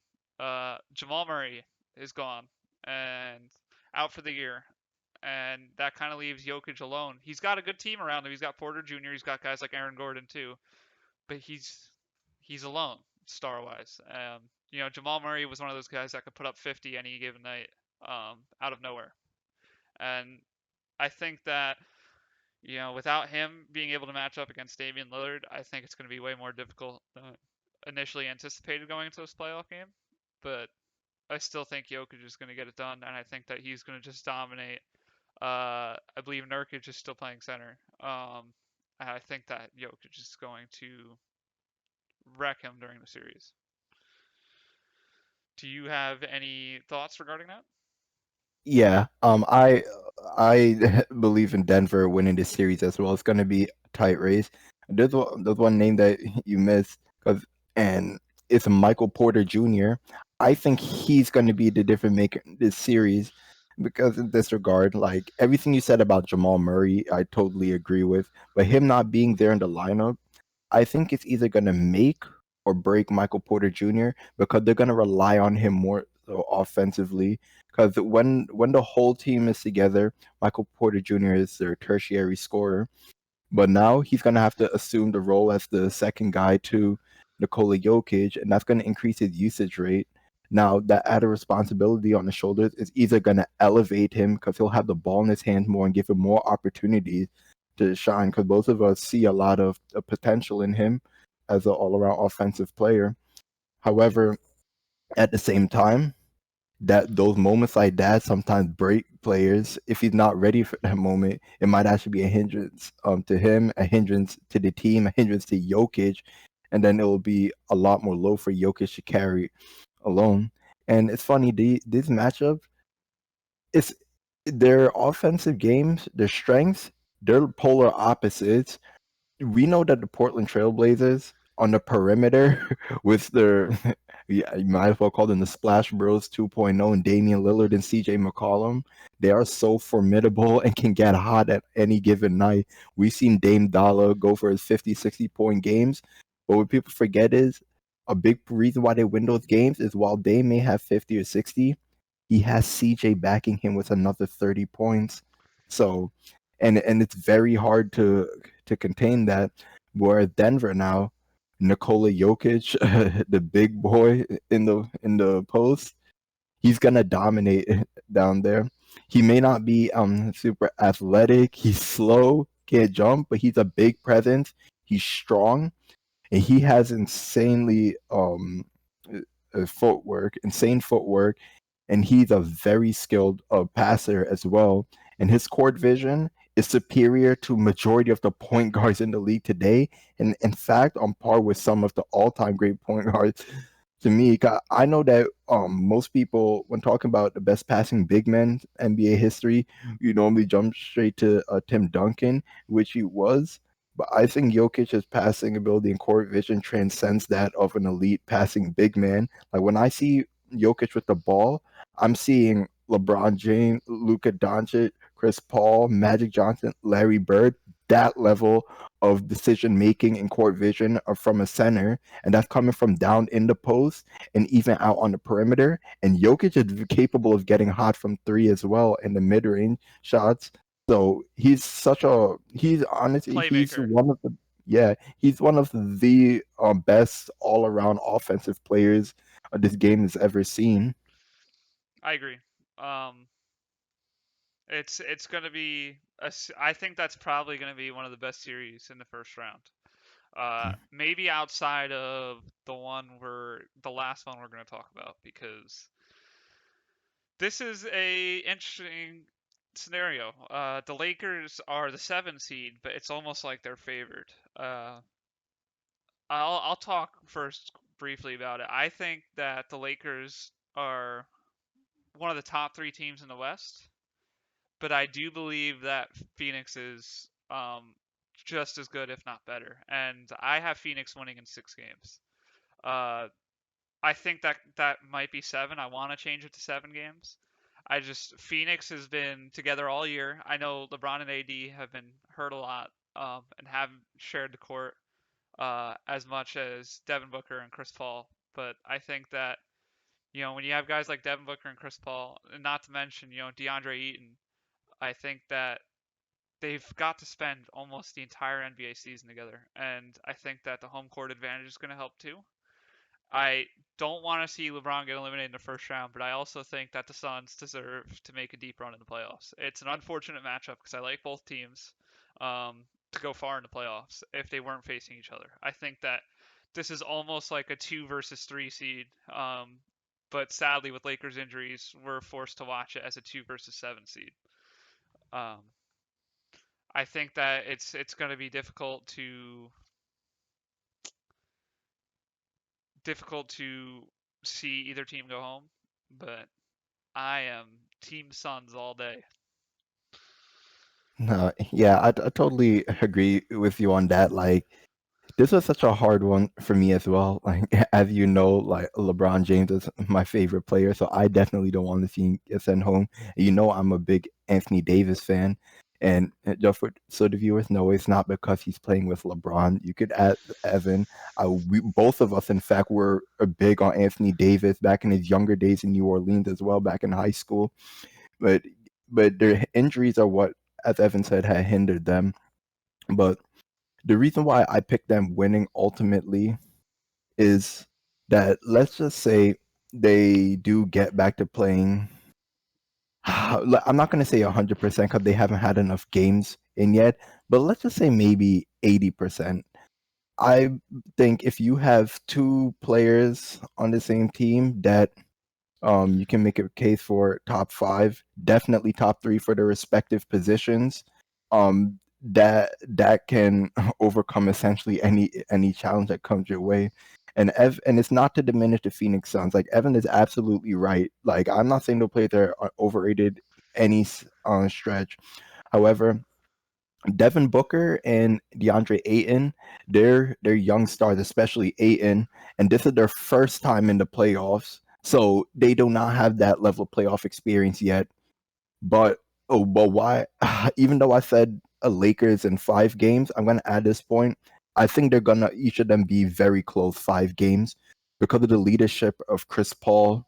Jamal Murray is gone and out for the year, and that kind of leaves Jokic alone. He's got a good team around him. He's got Porter Jr. He's got guys like Aaron Gordon too, but he's alone star wise. Jamal Murray was one of those guys that could put up 50 any given night out of nowhere, and I think that without him being able to match up against Damian Lillard, I think it's going to be way more difficult than initially anticipated going into this playoff game. But I still think Jokic is going to get it done, and I think that he's going to just dominate. I believe Nurkic is still playing center. And I think that Jokic is going to wreck him during the series. Do you have any thoughts regarding that? Yeah, I believe in Denver winning this series as well. It's going to be a tight race. There's one name that you missed, and it's Michael Porter Jr. I think he's going to be the difference maker in this series because in this regard, like everything you said about Jamal Murray, I totally agree with. But him not being there in the lineup, I think it's either going to make or break Michael Porter Jr. because they're going to rely on him more so offensively. Because when the whole team is together, Michael Porter Jr. is their tertiary scorer. But now he's going to have to assume the role as the second guy to Nikola Jokic, and that's going to increase his usage rate. Now, that added responsibility on his shoulders is either going to elevate him because he'll have the ball in his hands more and give him more opportunities to shine because both of us see a lot of potential in him as an all-around offensive player. However, at the same time, that those moments like that sometimes break players. If he's not ready for that moment, it might actually be a hindrance to him, a hindrance to the team, a hindrance to Jokic, and then it will be a lot more low for Jokic to carry alone. And it's funny, this matchup, it's their offensive games, their strengths, they're polar opposites. We know that the Portland Trailblazers on the perimeter with their yeah, you might as well call them the Splash Bros 2.0 and Damian Lillard and CJ McCollum. They are so formidable and can get hot at any given night. We've seen Dame Dollar go for his 50, 60-point games. But what people forget is a big reason why they win those games is while Dame may have 50 or 60, he has CJ backing him with another 30 points. So, and it's very hard to contain that. Whereas Denver now, Nikola Jokic, the big boy in the post, he's gonna dominate down there. He may not be super athletic. He's slow, can't jump, but he's a big presence. He's strong, and he has insanely insane footwork, and he's a very skilled passer as well. And his court vision is superior to majority of the point guards in the league today, and in fact, on par with some of the all-time great point guards. To me, I know that most people, when talking about the best passing big men NBA history, you normally jump straight to Tim Duncan, which he was. But I think Jokic's passing ability and court vision transcends that of an elite passing big man. Like when I see Jokic with the ball, I'm seeing LeBron James, Luka Doncic, Chris Paul, Magic Johnson, Larry Bird. That level of decision making and court vision are from a center, and that's coming from down in the post and even out on the perimeter. And Jokic is capable of getting hot from three as well in the mid range shots. So he's honestly he's Playmaker. one of the he's one of the best all around offensive players this game has ever seen. I agree. Um, it's gonna be I think that's probably gonna be one of the best series in the first round. Maybe outside of the last one we're gonna talk about, because this is a interesting scenario. The Lakers are the 7 seed, but it's almost like they're favored. I'll talk first briefly about it. I think that the Lakers are one of the top 3 teams in the West, but I do believe that Phoenix is just as good, if not better. And I have Phoenix winning in 6 games. Uh, I think that might be 7. I want to change it to 7 games. Phoenix has been together all year. I know LeBron and AD have been hurt a lot, and haven't shared the court as much as Devin Booker and Chris Paul. But I think that, when you have guys like Devin Booker and Chris Paul, and not to mention, DeAndre Ayton, I think that they've got to spend almost the entire NBA season together. And I think that the home court advantage is going to help too. I don't want to see LeBron get eliminated in the first round, but I also think that the Suns deserve to make a deep run in the playoffs. It's an unfortunate matchup because I like both teams to go far in the playoffs if they weren't facing each other. I think that this is almost like a 2 versus 3 seed, but sadly, with Lakers injuries, we're forced to watch it as a 2 versus 7 seed. Um, I think that it's going to be difficult to see either team go home, but I am Team Suns all day. No, yeah, I totally agree with you on that. Like, this was such a hard one for me as well. Like, as you know, like LeBron James is my favorite player, so I definitely don't want to see him get sent home. You know, I'm a big Anthony Davis fan, and just so the viewers know, it's not because he's playing with LeBron. You could add Evan. Both of us, in fact, were big on Anthony Davis back in his younger days in New Orleans as well, back in high school. But their injuries are what, as Evan said, had hindered them. But the reason why I picked them winning ultimately is that, let's just say they do get back to playing. I'm not going to say 100% because they haven't had enough games in yet, but let's just say maybe 80%. I think if you have 2 players on the same team that you can make a case for top 5, definitely top 3 for their respective positions. That can overcome essentially any challenge that comes your way. And it's not to diminish the Phoenix Suns. Like, Evan is absolutely right. Like, I'm not saying the players are overrated any stretch. However, Devin Booker and DeAndre Ayton, they're young stars, especially Ayton, and this is their first time in the playoffs, so they do not have that level of playoff experience yet. But why? Even though I said Lakers in 5 games, I'm gonna add this point. I think they're gonna each of them be very close 5 games because of the leadership of Chris Paul,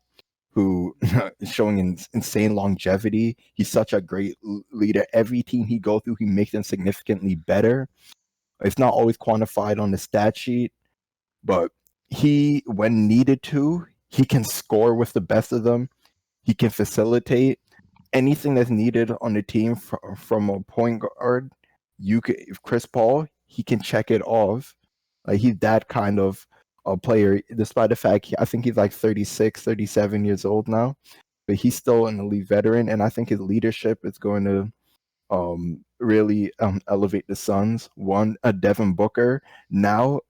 who is showing insane longevity. He's such a great leader. Every team he goes through, he makes them significantly better. It's not always quantified on the stat sheet, but when needed to, he can score with the best of them. He can facilitate anything that's needed on the team from a point guard. if Chris Paul, he can check it off. Like he's that kind of a player, despite the fact I think he's like 36, 37 years old now, but he's still an elite veteran, and I think his leadership is going to really elevate the Suns. One, Devin Booker. Now,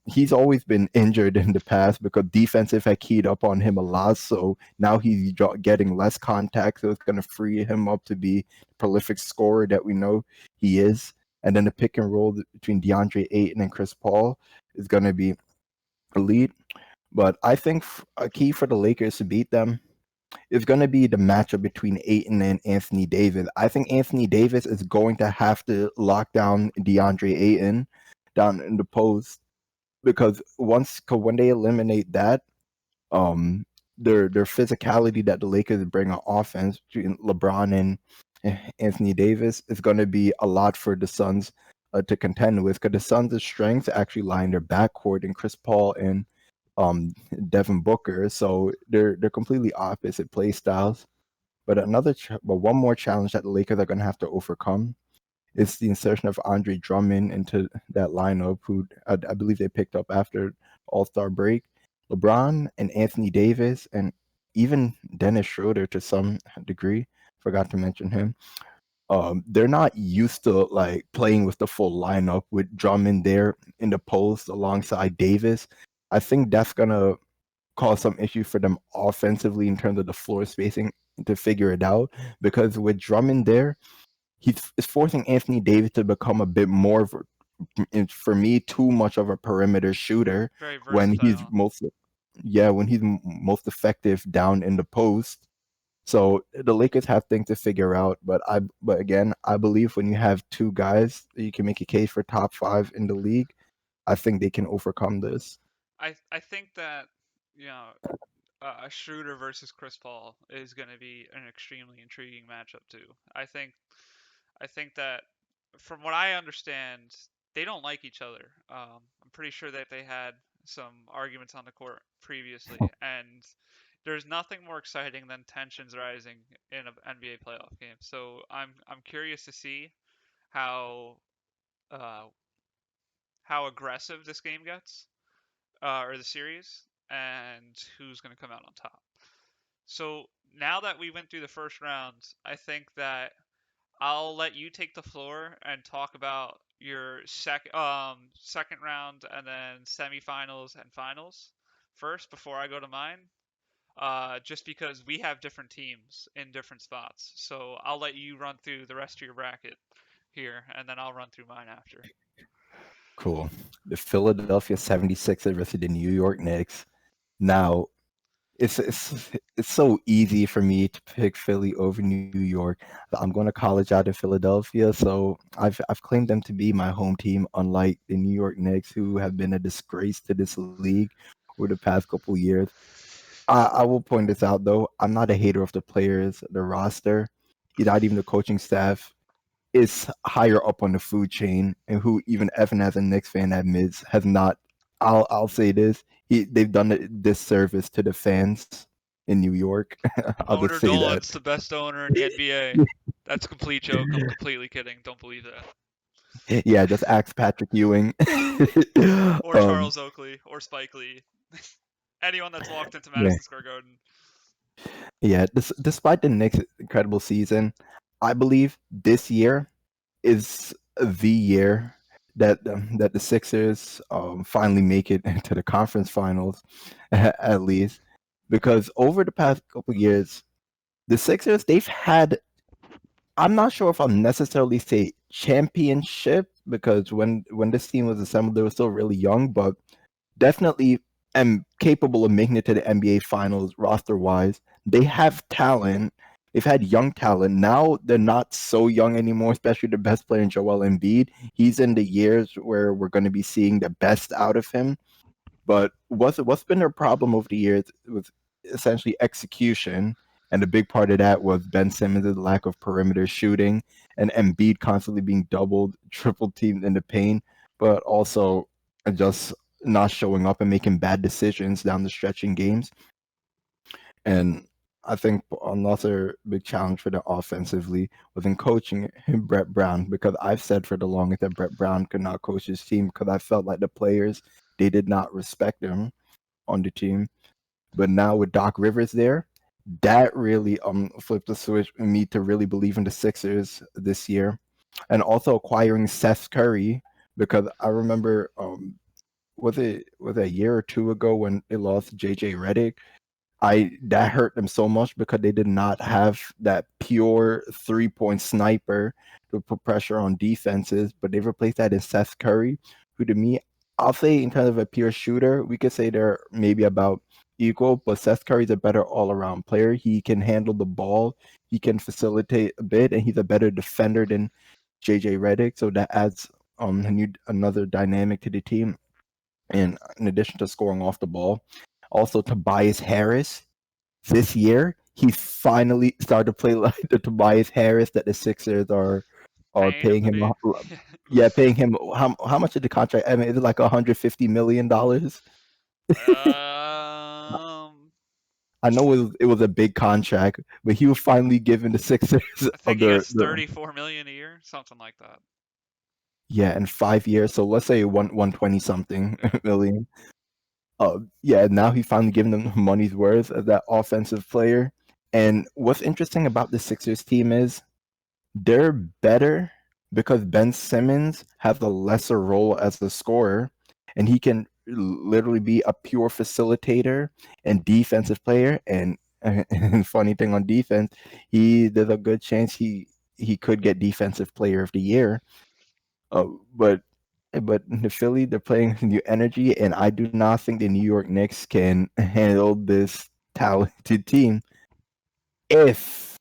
he's always been injured in the past because defensive had keyed up on him a lot. So now he's getting less contact. So it's going to free him up to be the prolific scorer that we know he is. And then the pick and roll between DeAndre Ayton and Chris Paul is going to be elite. But I think a key for the Lakers to beat them is going to be the matchup between Ayton and Anthony Davis. I think Anthony Davis is going to have to lock down DeAndre Ayton down in the post because when they eliminate that, their physicality that the Lakers bring on offense between LeBron and Anthony Davis is going to be a lot for the Suns to contend with. Because the Suns' strengths actually lie in their backcourt and Chris Paul and Devin Booker, so they're completely opposite play styles. But one more challenge that the Lakers are going to have to overcome is the insertion of Andre Drummond into that lineup, who I believe they picked up after All-Star break. LeBron and Anthony Davis and even Dennis Schroeder to some degree, forgot to mention him. They're not used to like playing with the full lineup with Drummond there in the post alongside Davis. I think that's gonna cause some issue for them offensively in terms of the floor spacing to figure it out. Because with Drummond there, he's forcing Anthony Davis to become a bit more of for me too much of a perimeter shooter Very when he's versatile. most effective down in the post. So the Lakers have things to figure out, but again, I believe when you have two guys that you can make a case for top 5 in the league, I think they can overcome this. I think that you know Schroeder versus Chris Paul is going to be an extremely intriguing matchup too. I think that from what I understand, they don't like each other. I'm pretty sure that they had some arguments on the court previously, and there's nothing more exciting than tensions rising in an NBA playoff game. So I'm curious to see how uh, how aggressive this game gets, or the series, and who's going to come out on top. So now that we went through the first round, I think that I'll let you take the floor and talk about your second round and then semifinals and finals first before I go to mine. Just because we have different teams in different spots. So I'll let you run through the rest of your bracket here, and then I'll run through mine after. Cool. The Philadelphia 76ers versus the New York Knicks. Now, it's so easy for me to pick Philly over New York. I'm going to college out in Philadelphia, so I've claimed them to be my home team, unlike the New York Knicks, who have been a disgrace to this league over the past couple years. I will point this out though. I'm not a hater of the players, the roster, not even the coaching staff is higher up on the food chain, and who even Evan as a Knicks fan admits has not. I'll say this: they've done a disservice to the fans in New York. I'll just Owner say that. Dolan's the best owner in the NBA. That's a complete joke. I'm completely kidding. Don't believe that. Yeah, just ask Patrick Ewing. Or Charles Oakley or Spike Lee. Anyone that's walked into Yeah, Madison Square Garden. yeah. Despite the Knicks' incredible season, I believe this year is the year that the Sixers finally make it into the conference finals, at least, because over the past couple years, the Sixers they've had. I'm not sure if I'll necessarily say championship because when this team was assembled, they were still really young, but definitely am capable of making it to the NBA Finals roster wise. They have talent. They've had young talent. Now they're not so young anymore, especially the best player in Joel Embiid. He's in the years where we're going to be seeing the best out of him. But what's been their problem over the years was essentially execution. And a big part of that was Ben Simmons' lack of perimeter shooting and Embiid constantly being doubled, triple teamed in the paint, but also just not showing up and making bad decisions down the stretch in games. And I think another big challenge for them offensively was in coaching him, Brett Brown, because I've said for the longest that Brett Brown could not coach his team because I felt like the players, they did not respect him on the team. But now with Doc Rivers there, that really flipped the switch in me to really believe in the Sixers this year. And also acquiring Seth Curry, because I remember was it a year or two ago when they lost JJ Redick. I that hurt them so much because they did not have that pure 3-point sniper to put pressure on defenses, but they replaced that in Seth Curry, who to me, I'll say in terms of a pure shooter, we could say they're maybe about equal, but Seth Curry's a better all-around player. He can handle the ball, he can facilitate a bit, and he's a better defender than JJ Redick, so that adds another dynamic to the team. And in addition to scoring off the ball, also Tobias Harris this year, he finally started to play like the Tobias Harris that the Sixers are Paying him paying to him. be. Yeah, paying him how much is the contract? I mean, is it like $150 million? um, I know it was a big contract, but he was finally given the Sixers I of think he gets 34 million a year, something like that. yeah, in 5 years. So let's say 120 something Yeah. million. Yeah, now he finally given them money's worth as that offensive player. And what's interesting about the Sixers team is they're better because Ben Simmons has a lesser role as the scorer, and he can literally be a pure facilitator and defensive player. And funny thing on defense, there's a good chance he could get defensive player of the year. Uh, but but the Philly, they're playing new energy, and I do not think the New York Knicks can handle this talented team if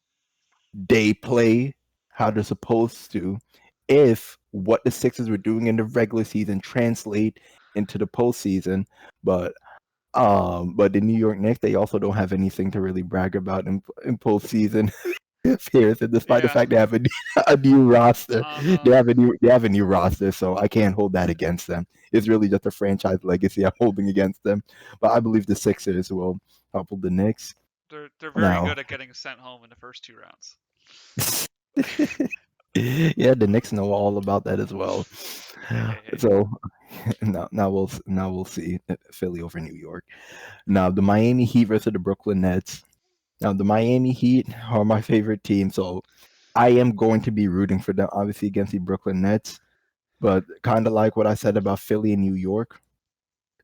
they play how they're supposed to. If what the Sixers were doing in the regular season translate into the postseason, but the New York Knicks, they also don't have anything to really brag about in postseason. Appearance, and despite the Yeah. fact they have a new roster, they Uh, have a new roster, so I can't hold that against them. It's really just a franchise legacy I'm holding against them. But I believe the Sixers will topple the Knicks. they're very Now, good at getting sent home in the first 2 rounds. yeah, the Knicks know all about that as well. Hey, hey, hey. So now we'll see Philly over New York. Now the Miami Heat versus the Brooklyn Nets. Now the Miami Heat are my favorite team, so I am going to be rooting for them, obviously against the Brooklyn Nets. But kind of like what I said about Philly and New York,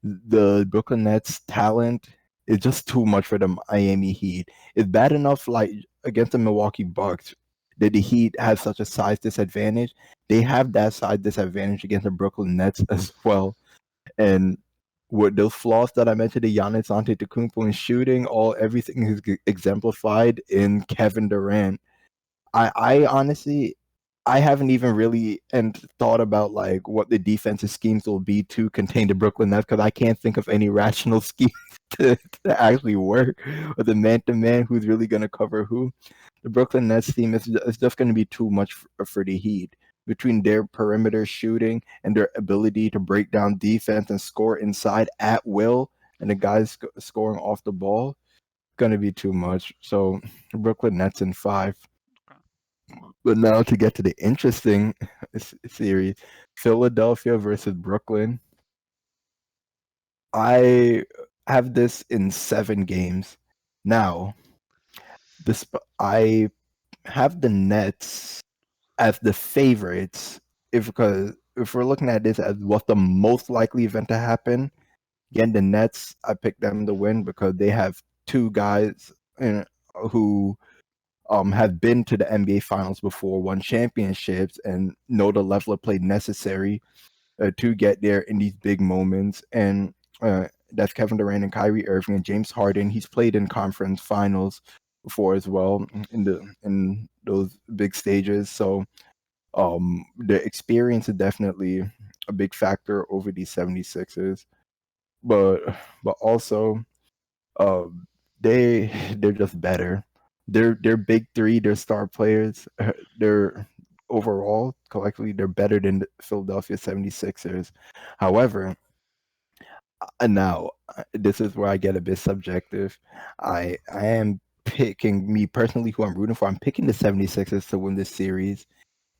the Brooklyn Nets talent is just too much for the Miami Heat. It's bad enough like against the Milwaukee Bucks that the Heat have such a size disadvantage. They have that size disadvantage against the Brooklyn Nets as well. And with those flaws that I mentioned, the Giannis Antetokounmpo in shooting, everything is exemplified in Kevin Durant. I honestly I haven't even really and thought about like what the defensive schemes will be to contain the Brooklyn Nets because I can't think of any rational scheme to actually work with the man to man who's really going to cover who. The Brooklyn Nets team is just going to be too much for the Heat between their perimeter shooting and their ability to break down defense and score inside at will, and the guys scoring off the ball. Going to be too much. So Brooklyn Nets in 5. Okay. But now to get to the interesting series, Philadelphia versus Brooklyn. I have this in 7 games. Now, I have the Nets as the favorites because if we're looking at this as what's the most likely event to happen, again, the Nets, I picked them to win because they have two guys who have been to the NBA Finals before, won championships, and know the level of play necessary to get there in these big moments. And that's Kevin Durant and Kyrie Irving and James Harden. He's played in conference finals before as well in those big stages. So the experience is definitely a big factor over these 76ers. But also um, they're just better. They're big three. They're star players. They're overall collectively they're better than the Philadelphia 76ers. However, now this is where I get a bit subjective. I am picking me personally, who I'm rooting for. I'm picking the 76ers to win this series,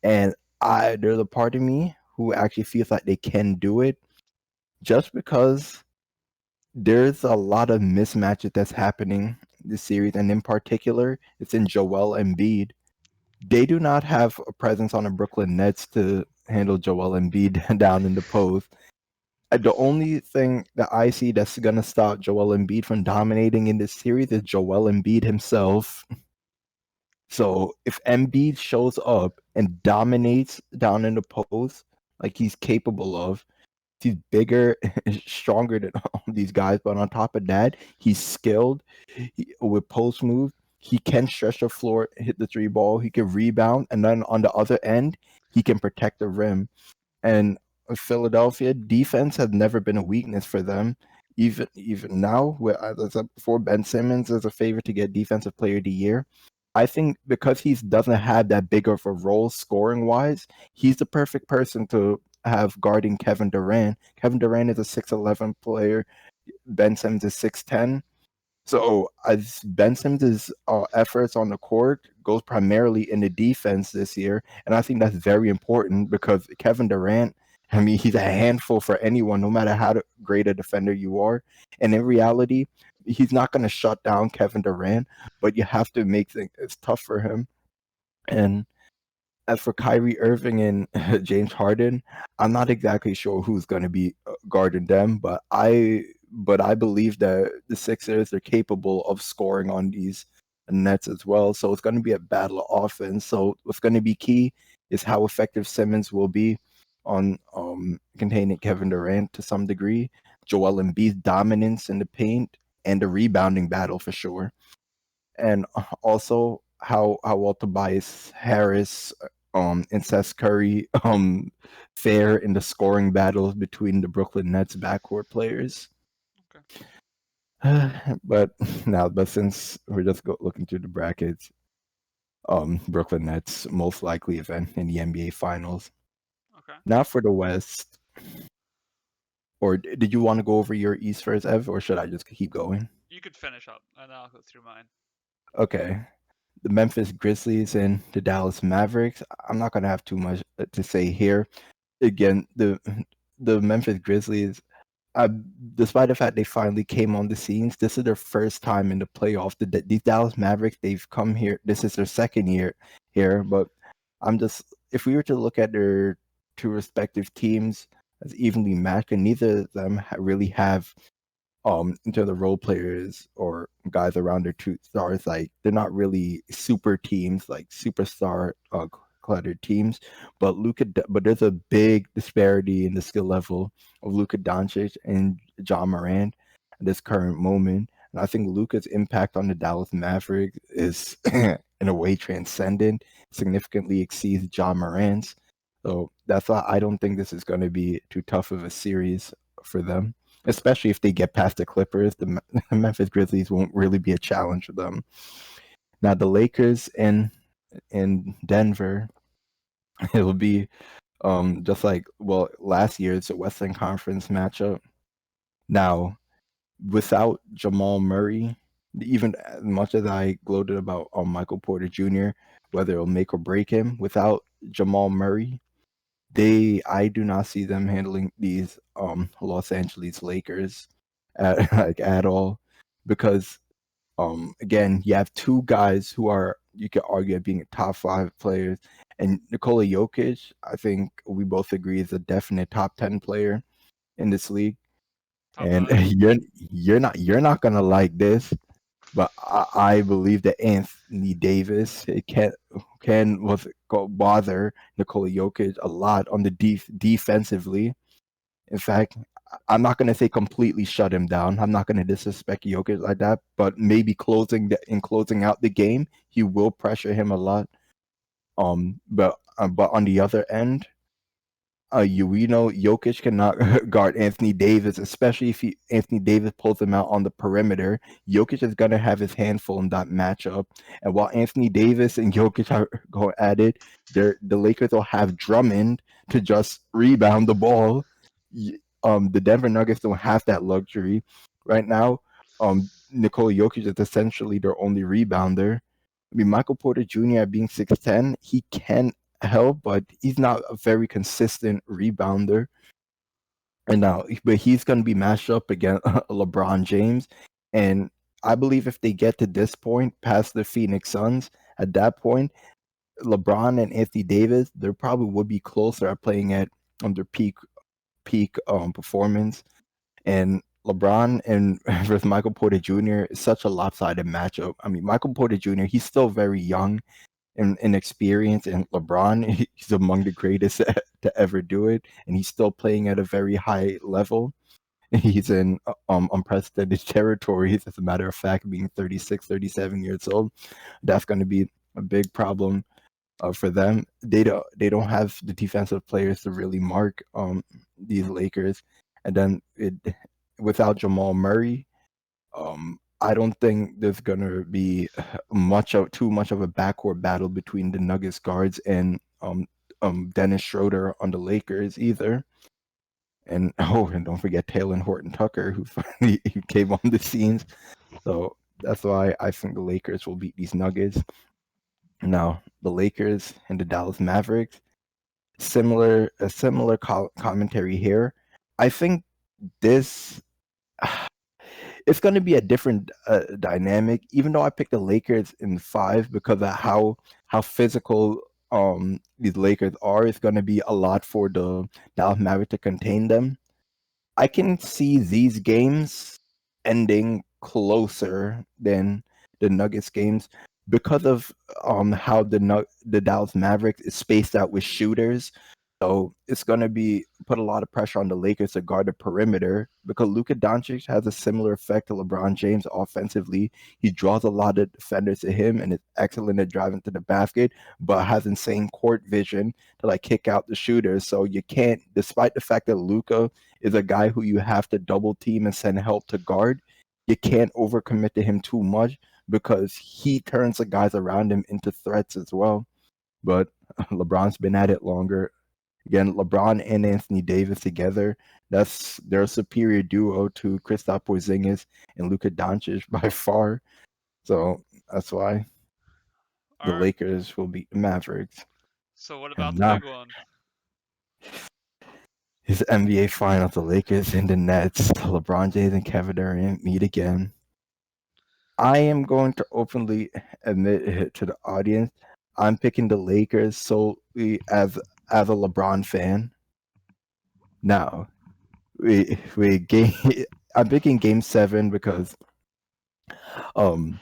and there's a part of me who actually feels like they can do it, just because there's a lot of mismatches that's happening this series, and in particular, it's in Joel Embiid. They do not have a presence on the Brooklyn Nets to handle Joel Embiid down in the post. The only thing that I see that's gonna stop Joel Embiid from dominating in this series is Joel Embiid himself. So if Embiid shows up and dominates down in the post like he's capable of, he's bigger, stronger than all these guys. But on top of that, he's skilled with post move. He can stretch the floor, hit the three ball. He can rebound, and then on the other end, he can protect the rim. And Philadelphia defense has never been a weakness for them. Even now, where as I said before, Ben Simmons is a favorite to get Defensive Player of the Year. I think because he doesn't have that big of a role scoring wise, he's the perfect person to have guarding Kevin Durant. Kevin Durant is a 6'11 player. Ben Simmons is 6'10. So as Ben Simmons' efforts on the court goes primarily in the defense this year, and I think that's very important because Kevin Durant, I mean, he's a handful for anyone, no matter how great a defender you are. And in reality, he's not going to shut down Kevin Durant, but you have to make things it's tough for him. And as for Kyrie Irving and James Harden, I'm not exactly sure who's going to be guarding them, but I believe that the Sixers are capable of scoring on these Nets as well. So it's going to be a battle of offense. So what's going to be key is how effective Simmons will be on containing Kevin Durant to some degree, Joel Embiid's dominance in the paint, and the rebounding battle for sure. And also how well Tobias Harris and Seth Curry fare in the scoring battles between the Brooklyn Nets backcourt players. Okay. But since we're just looking through the brackets, Brooklyn Nets most likely event in the NBA Finals. Okay. Now for the West. Or did you want to go over your East first, Ev, or should I just keep going? You could finish up, and then I'll go through mine. Okay. The Memphis Grizzlies and the Dallas Mavericks. I'm not gonna have too much to say here. Again, the Memphis Grizzlies, uh, despite the fact they finally came on the scenes, this is their first time in the playoffs. These Dallas Mavericks, they've come here. This is their second year here, but if we were to look at their two respective teams as evenly matched, and neither of them really have into the role players or guys around their two stars, like they're not really super teams, like superstar cluttered teams. But there's a big disparity in the skill level of Luka Doncic and John Morant at this current moment. And I think Luka's impact on the Dallas Mavericks is in a way transcendent, significantly exceeds John Morant's. So that's why I don't think this is going to be too tough of a series for them, especially if they get past the Clippers. The Memphis Grizzlies won't really be a challenge for them. Now the Lakers in Denver, it'll be just like last year's Western Conference matchup. Now without Jamal Murray, even as much as I gloated about Michael Porter Jr., whether it'll make or break him, without Jamal Murray, I do not see them handling these Los Angeles Lakers at all, because again, you have two guys who are, you could argue, at being top 5 players, and Nikola Jokic, I think we both agree, is a definite top 10 player in this league. Top And 5. you're not gonna like this, but I believe that Anthony Davis can bother Nikola Jokic a lot on the defensively. In fact, I'm not going to say completely shut him down. I'm not going to disrespect Jokic like that, but maybe closing out the game, he will pressure him a lot. But on the other end, we know Jokic cannot guard Anthony Davis, especially if Anthony Davis pulls him out on the perimeter. Jokic is going to have his handful in that matchup. And while Anthony Davis and Jokic are going at it, the Lakers will have Drummond to just rebound the ball. The Denver Nuggets don't have that luxury right now. Nikola Jokic is essentially their only rebounder. I mean, Michael Porter Jr. at being 6'10", he can help, but he's not a very consistent rebounder. And now, but he's going to be matched up against LeBron James. And I believe if they get to this point, past the Phoenix Suns, at that point, LeBron and Anthony Davis, they probably would be closer at playing at their peak performance. And LeBron and versus Michael Porter Jr. is such a lopsided matchup. I mean, Michael Porter Jr. he's still very young in experience, and LeBron he's among the greatest to ever do it, and he's still playing at a very high level. He's in unprecedented territories. As a matter of fact, being 36, 37 years old, that's going to be a big problem for them. They don't have the defensive players to really mark these Lakers, and then without Jamal Murray, I don't think there's gonna be too much of a backcourt battle between the Nuggets guards and Dennis Schroeder on the Lakers either. And and don't forget Taylor Horton Tucker, who finally came on the scenes. So that's why I think the Lakers will beat these Nuggets. Now, the Lakers and the Dallas Mavericks, a similar commentary here. I think this it's going to be a different dynamic. Even though I picked the Lakers in 5 because of how physical these Lakers are, it's going to be a lot for the Dallas Mavericks to contain them. I can see these games ending closer than the Nuggets games because of how the Dallas Mavericks is spaced out with shooters. So it's going to be put a lot of pressure on the Lakers to guard the perimeter because Luka Doncic has a similar effect to LeBron James offensively. He draws a lot of defenders to him and is excellent at driving to the basket, but has insane court vision to like kick out the shooters. So you can't, despite the fact that Luka is a guy who you have to double team and send help to guard, you can't overcommit to him too much because he turns the guys around him into threats as well. But LeBron's been at it longer. Again, LeBron and Anthony Davis together, they're a superior duo to Kristaps Porzingis and Luka Doncic by far. So that's why the All right. Lakers will beat the Mavericks. So what about And the now big one? his NBA Finals, the Lakers and the Nets, LeBron James and Kevin Durant meet again. I am going to openly admit to the audience, I'm picking the Lakers solely as a LeBron fan. Now, I'm picking Game 7 because, um,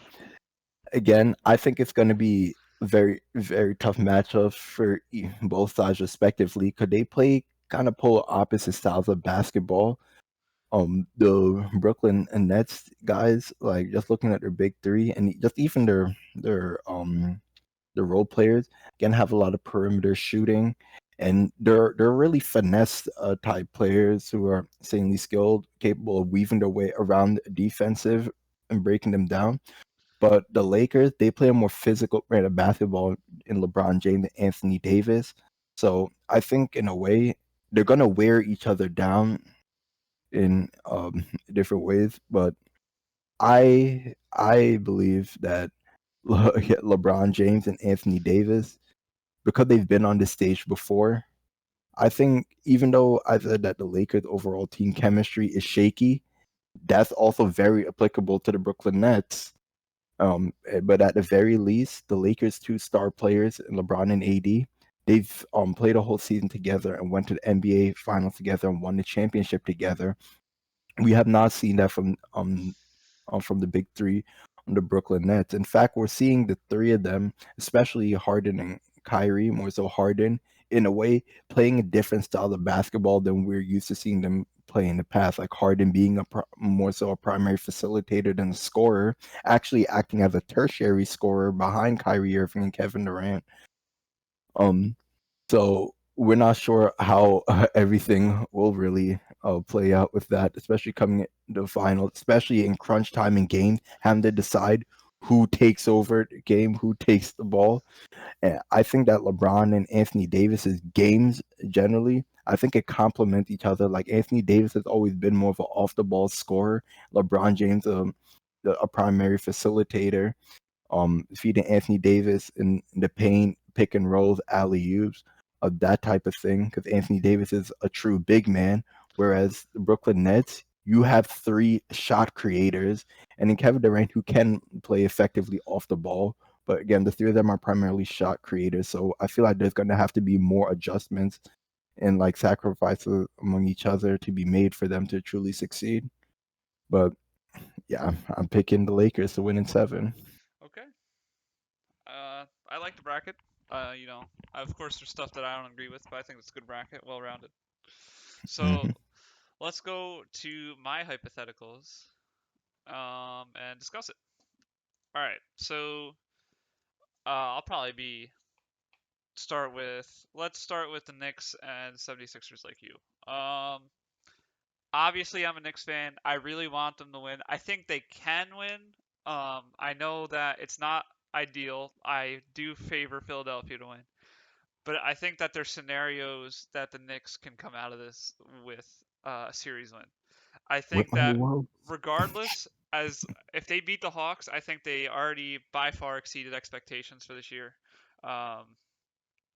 again, I think it's going to be a very very tough matchup for both sides respectively. Could they play kind of polar opposite styles of basketball? The Brooklyn and Nets guys, like just looking at their big three and just even their role players, again have a lot of perimeter shooting, and they're really finesse type players who are insanely skilled, capable of weaving their way around defensive and breaking them down. But the Lakers, they play a more physical brand of basketball in LeBron James and Anthony Davis. So I think in a way they're gonna wear each other down in different ways. But I believe that LeBron James and Anthony Davis, because they've been on this stage before, I think even though I said that the Lakers' overall team chemistry is shaky, that's also very applicable to the Brooklyn Nets. But at the very least, the Lakers' two star players, LeBron and AD, they've played a whole season together and went to the NBA Finals together and won the championship together. We have not seen that from the big three on the Brooklyn Nets. In fact, we're seeing the three of them, especially Harden and Kyrie, more so Harden, in a way playing a different style of basketball than we're used to seeing them play in the past. Like Harden being more so a primary facilitator than a scorer, actually acting as a tertiary scorer behind Kyrie Irving and Kevin Durant. So we're not sure how everything will really play out with that, especially coming into the final, especially in crunch time in games, having to decide who takes over the game, who takes the ball. And I think that LeBron and Anthony Davis's games generally, I think it complements each other. Like Anthony Davis has always been more of an off the ball scorer. LeBron James a primary facilitator, feeding Anthony Davis in the paint, pick and rolls, alley oops, of that type of thing. Because Anthony Davis is a true big man, whereas the Brooklyn Nets, you have three shot creators, and then Kevin Durant, who can play effectively off the ball. But again, the three of them are primarily shot creators, so I feel like there's going to have to be more adjustments and like sacrifices among each other to be made for them to truly succeed. But yeah, I'm picking the Lakers to win in 7. Okay. I like the bracket. You know, of course, there's stuff that I don't agree with, but I think it's a good bracket, well rounded. So Hmm. let's go to my hypotheticals, and discuss it. All right. So I'll probably be start with let's start with the Knicks and 76ers like you. Obviously I'm a Knicks fan. I really want them to win. I think they can win. I know that it's not ideal. I do favor Philadelphia to win. But I think that there's scenarios that the Knicks can come out of this with a series win. I With think my that world. regardless, as if they beat the Hawks, I think they already by far exceeded expectations for this year. Um,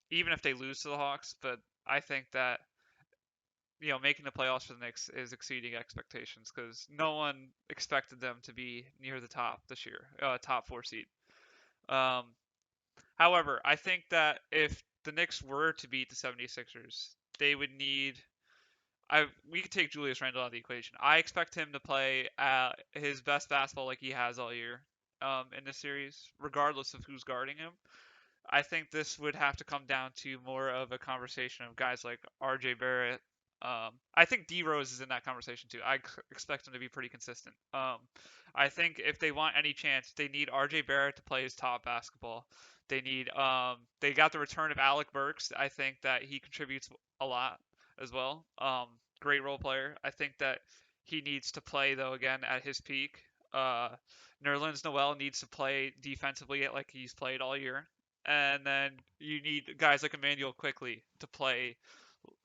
Even if they lose to the Hawks, but I think that making the playoffs for the Knicks is exceeding expectations because no one expected them to be near the top this year, top 4 seed. Um, However, I think that if the Knicks were to beat the 76ers, they would need. We could take Julius Randle out of the equation. I expect him to play his best basketball like he has all year in this series, regardless of who's guarding him. I think this would have to come down to more of a conversation of guys like R.J. Barrett. I think D Rose is in that conversation too. I expect him to be pretty consistent. I think if they want any chance, they need R.J. Barrett to play his top basketball. They got the return of Alec Burks. I think that he contributes a lot as well. Great role player. I think that he needs to play though again at his peak. Uh, Nerlens Noel needs to play defensively like he's played all year, and then you need guys like Emmanuel Quickly to play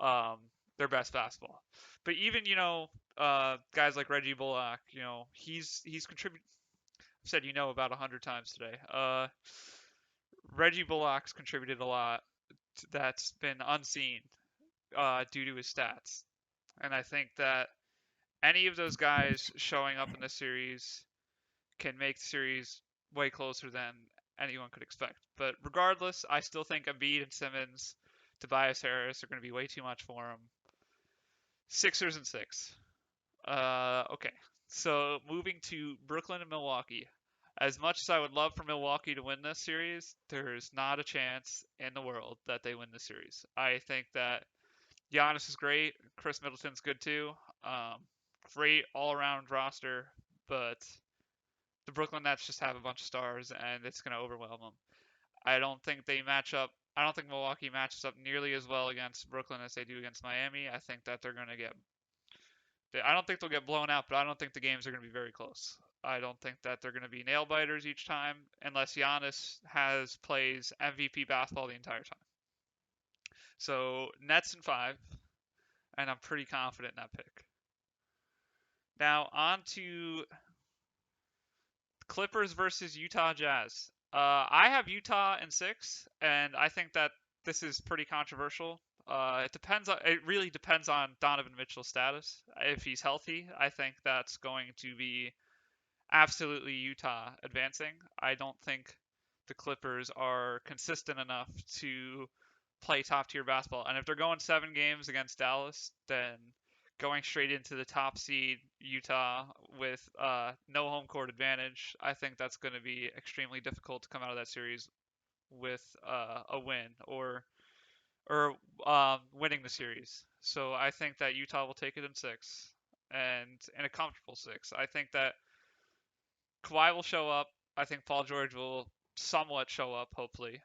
um, their best basketball. But even guys like Reggie Bullock, he's contributed. Said about 100 times today. Reggie Bullock's contributed a lot that's been unseen due to his stats, and I think that any of those guys showing up in the series can make the series way closer than anyone could expect. But regardless, I still think Embiid and Simmons, Tobias Harris are going to be way too much for him. Sixers and 6. Okay. So moving to Brooklyn and Milwaukee. As much as I would love for Milwaukee to win this series, there's not a chance in the world that they win this series. I think that Giannis is great. Chris Middleton's good too. Um, Great all-around roster, but the Brooklyn Nets just have a bunch of stars, and it's going to overwhelm them. I don't think they match up. I don't think Milwaukee matches up nearly as well against Brooklyn as they do against Miami. I think that they're going to get. I don't think they'll get blown out, but I don't think the games are going to be very close. I don't think that they're going to be nail biters each time, unless Giannis plays MVP basketball the entire time. So Nets in 5, and I'm pretty confident in that pick. Now on to Clippers versus Utah Jazz. I have Utah in 6, and I think that this is pretty controversial. It really depends on Donovan Mitchell's status. If he's healthy, I think that's going to be absolutely Utah advancing. I don't think the Clippers are consistent enough to play top tier basketball. And if they're going 7 games against Dallas, then going straight into the top seed Utah with no home court advantage, I think that's going to be extremely difficult to come out of that series with a win or winning the series. So I think that Utah will take it in 6 and in a comfortable 6. I think that Kawhi will show up. I think Paul George will somewhat show up, hopefully.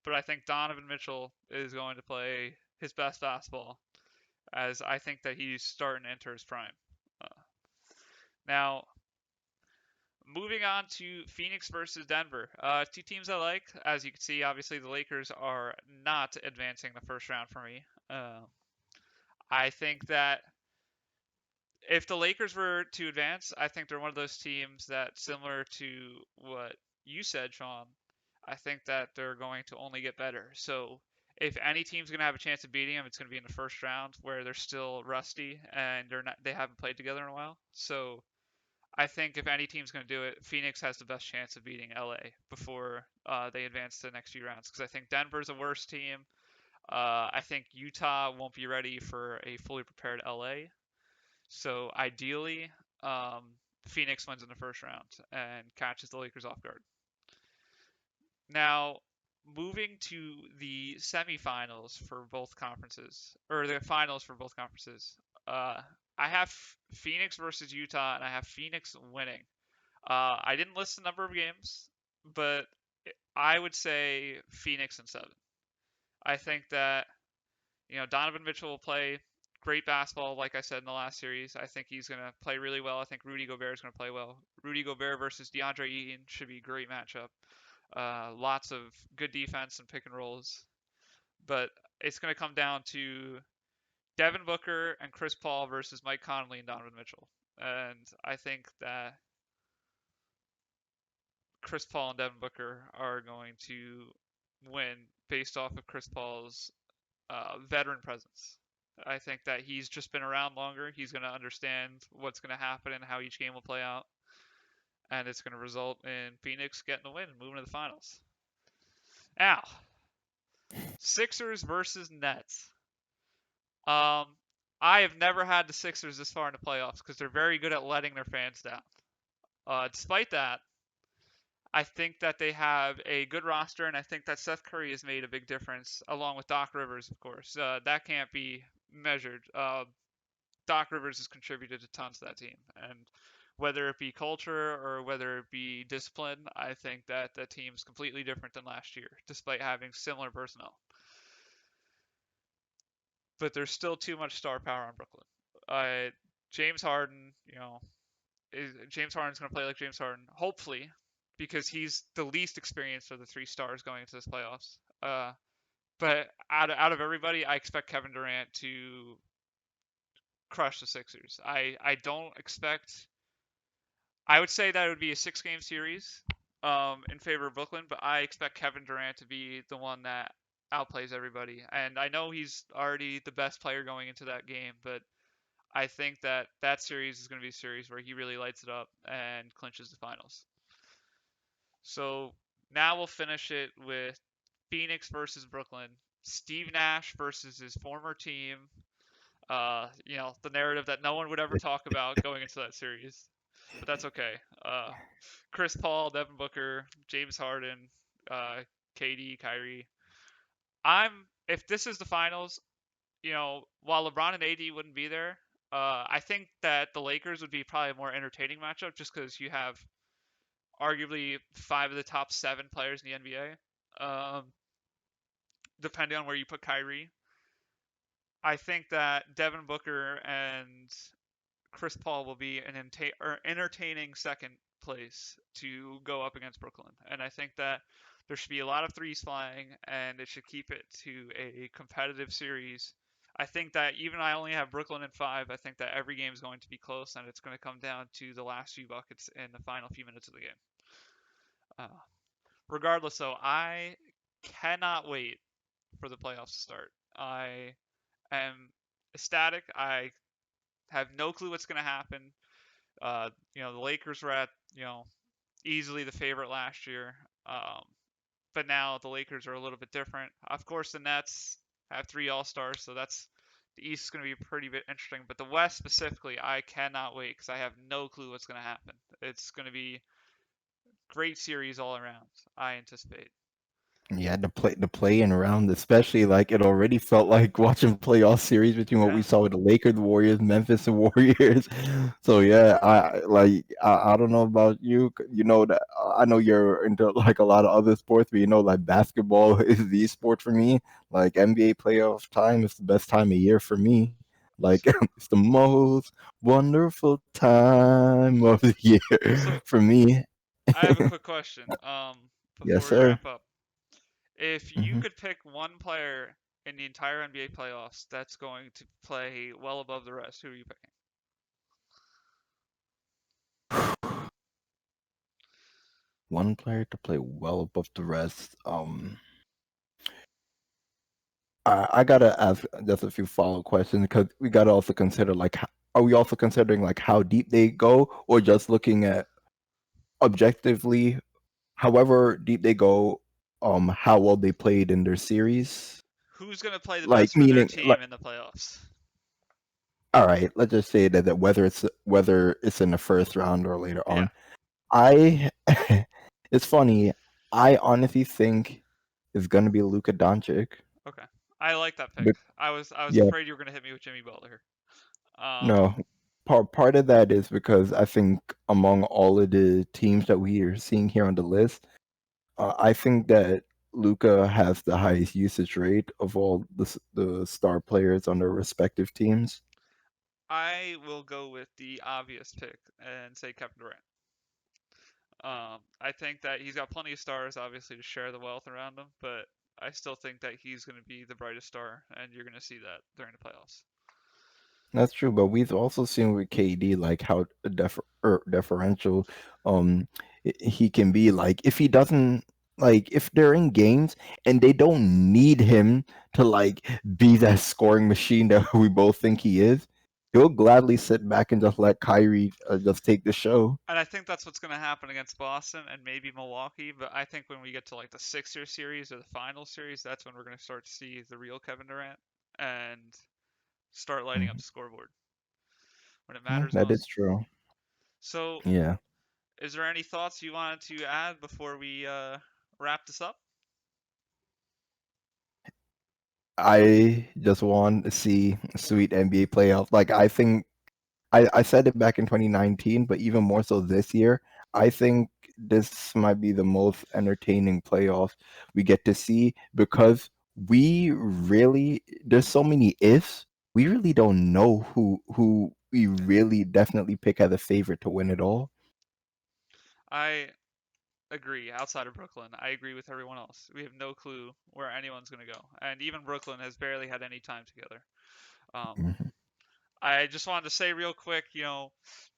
But I think Donovan Mitchell is going to play his best basketball, as I think that he's starting to enter his prime. Uh, Now, moving on to Phoenix versus Denver. Two teams I like. As you can see, obviously the Lakers are not advancing the first round for me. I think that if the Lakers were to advance, I think they're one of those teams that, similar to what you said, Sean, I think that they're going to only get better. So if any team's going to have a chance of beating them, it's going to be in the first round where they're still rusty and they haven't played together in a while. So I think if any team's going to do it, Phoenix has the best chance of beating LA before they advance to the next few rounds. Because I think Denver's a worse team. I think Utah won't be ready for a fully prepared LA. So ideally, um, Phoenix wins in the first round and catches the Lakers off guard. Now, moving to the semifinals for both conferences, or the finals for both conferences, I have Phoenix versus Utah, and I have Phoenix winning. I didn't list the number of games, but I would say Phoenix in 7. I think that Donovan Mitchell will play great basketball, like I said in the last series. I think he's going to play really well. I think Rudy Gobert is going to play well. Rudy Gobert versus DeAndre Ayton should be a great matchup. Lots of good defense and pick and rolls. But it's going to come down to Devin Booker and Chris Paul versus Mike Conley and Donovan Mitchell. And I think that Chris Paul and Devin Booker are going to win based off of Chris Paul's veteran presence. I think that he's just been around longer. He's going to understand what's going to happen and how each game will play out. And it's going to result in Phoenix getting the win and moving to the finals. Now, Sixers versus Nets. I have never had the Sixers this far in the playoffs because they're very good at letting their fans down. Despite that, I think that they have a good roster, and I think that Seth Curry has made a big difference, along with Doc Rivers, of course. That can't be measured. Doc Rivers has contributed a ton to that team, and whether it be culture or whether it be discipline, I think that the team's completely different than last year, despite having similar personnel. But there's still too much star power on Brooklyn. James Harden, James Harden's going to play like James Harden, hopefully, because he's the least experienced of the 3 stars going into this playoffs. But out of everybody, I expect Kevin Durant to crush the Sixers. I don't expect. I would say that it would be a 6-game series in favor of Brooklyn, but I expect Kevin Durant to be the one that outplays everybody. And I know he's already the best player going into that game, but I think that that series is going to be a series where he really lights it up and clinches the finals. So now we'll finish it with Phoenix versus Brooklyn. Steve Nash versus his former team. The narrative that no one would ever talk about going into that series, but that's okay. Chris Paul, Devin Booker, James Harden, KD, Kyrie. If this is the finals, while LeBron and AD wouldn't be there, I think that the Lakers would be probably a more entertaining matchup just because you have arguably 5 of the top 7 players in the NBA, depending on where you put Kyrie. I think that Devin Booker and Chris Paul will be an entertaining second place to go up against Brooklyn. And I think that there should be a lot of threes flying, and it should keep it to a competitive series. I think that even I only have Brooklyn in 5, I think that every game is going to be close, and it's going to come down to the last few buckets in the final few minutes of the game. Regardless, though, I cannot wait for the playoffs to start. I am ecstatic. I have no clue what's going to happen. The Lakers were easily the favorite last year, but now the Lakers are a little bit different. Of course, the Nets have 3 All-Stars, so the East is going to be pretty bit interesting. But the West specifically, I cannot wait because I have no clue what's going to happen. It's going to be great series all around, I anticipate. Yeah, the play-in round, especially like it already felt like watching playoff series between what we Yeah. saw with the Lakers, the Warriors, Memphis, and Warriors. So yeah, I don't know about you. That I know you're into like a lot of other sports, but like basketball is the sport for me. Like NBA playoff time is the best time of year for me. Like it's the most wonderful time of the year So for me. I have a quick question. Yes, Before we sir. wrap up, if you hmm could pick one player in the entire NBA playoffs that's going to play well above the rest, who are you picking? One player to play well above the rest. I gotta ask just a few follow questions because we gotta also consider like, are we also considering like how deep they go, or just looking at objectively, however deep they go, how well they played in their series? Who's going to play the Like best for their meaning, like, team in the playoffs? all right, let's just say that whether it's in the first round or later Yeah. on. I it's funny. I honestly think it's gonna be Luka Doncic. Okay. I like that pick. But I was yeah, afraid you were going to hit me with Jimmy Butler. Um, no. Part of that is because I think among all of the teams that we are seeing here on the list, I think that Luka has the highest usage rate of all the star players on their respective teams. I will go with the obvious pick and say Kevin Durant. I think that he's got plenty of stars, obviously, to share the wealth around him, but I still think that he's going to be the brightest star, and you're going to see that during the playoffs. That's true, but we've also seen with KD like how deferential he can be. Like if he doesn't, like if they're in games and they don't need him to like be that scoring machine that we both think he is, he'll gladly sit back and just let Kyrie just take the show. And I think that's what's going to happen against Boston and maybe Milwaukee, but I think when we get to like the Sixers series or the final series, that's when we're going to start to see the real Kevin Durant and start lighting up Mhm. the scoreboard when it Yeah, matters that is most. true. So, Yeah. is there any thoughts you wanted to add before we wrap this up? I just want to see sweet NBA playoffs. Like I said it back in 2019, but even more so this year, I think this might be the most entertaining playoffs we get to see because we really there's so many ifs. We really don't know who we really definitely pick as a favorite to win it all. I agree. Outside of Brooklyn, I agree with everyone else. We have no clue where anyone's going to go, and even Brooklyn has barely had any time together. Um, Mhm. I just wanted to say real quick,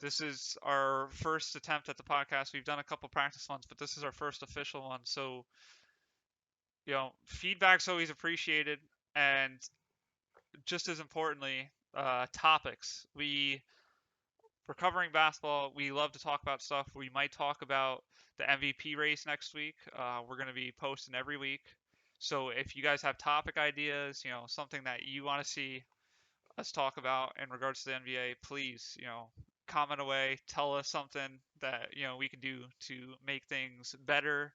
this is our first attempt at the podcast. We've done a couple practice ones, but this is our first official one. So, feedback's always appreciated, and just as importantly, topics. We're covering basketball. We love to talk about stuff. We might talk about the MVP race next week. We're going to be posting every week. So if you guys have topic ideas, something that you want to see us talk about in regards to the NBA, please, comment away. Tell us something that, we can do to make things better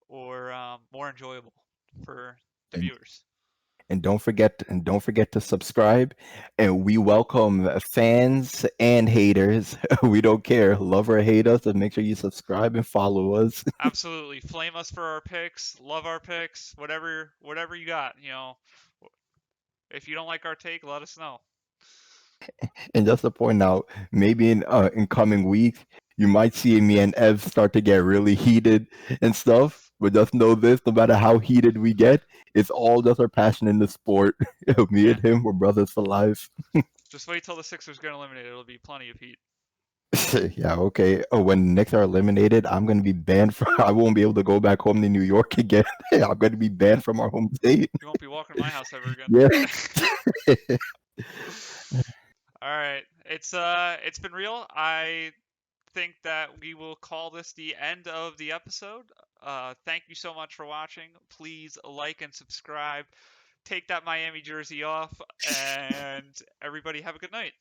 or more enjoyable for the And viewers. don't forget to subscribe. And we welcome fans and haters. We don't care. Love or hate us, and make sure you subscribe and follow us. Absolutely. Flame us for our picks. Love our picks. Whatever you got, If you don't like our take, let us know. And just to point out, maybe in coming weeks, you might see me and Ev start to get really heated and stuff. But just know this: no matter how heated we get, it's all just our passion in the sport. Me Yeah. and him, we're brothers for life. Just wait till the Sixers get eliminated. It'll be plenty of heat. Yeah, okay. Oh, when the Knicks are eliminated, I'm gonna be banned from. I won't be able to go back home to New York again. I'm gonna be banned from our home state. You won't be walking to my house ever again. Yeah. All right. It's been real. I think that we will call this the end of the episode. Thank you so much for watching. Please like and subscribe. Take that Miami jersey off, and everybody have a good night.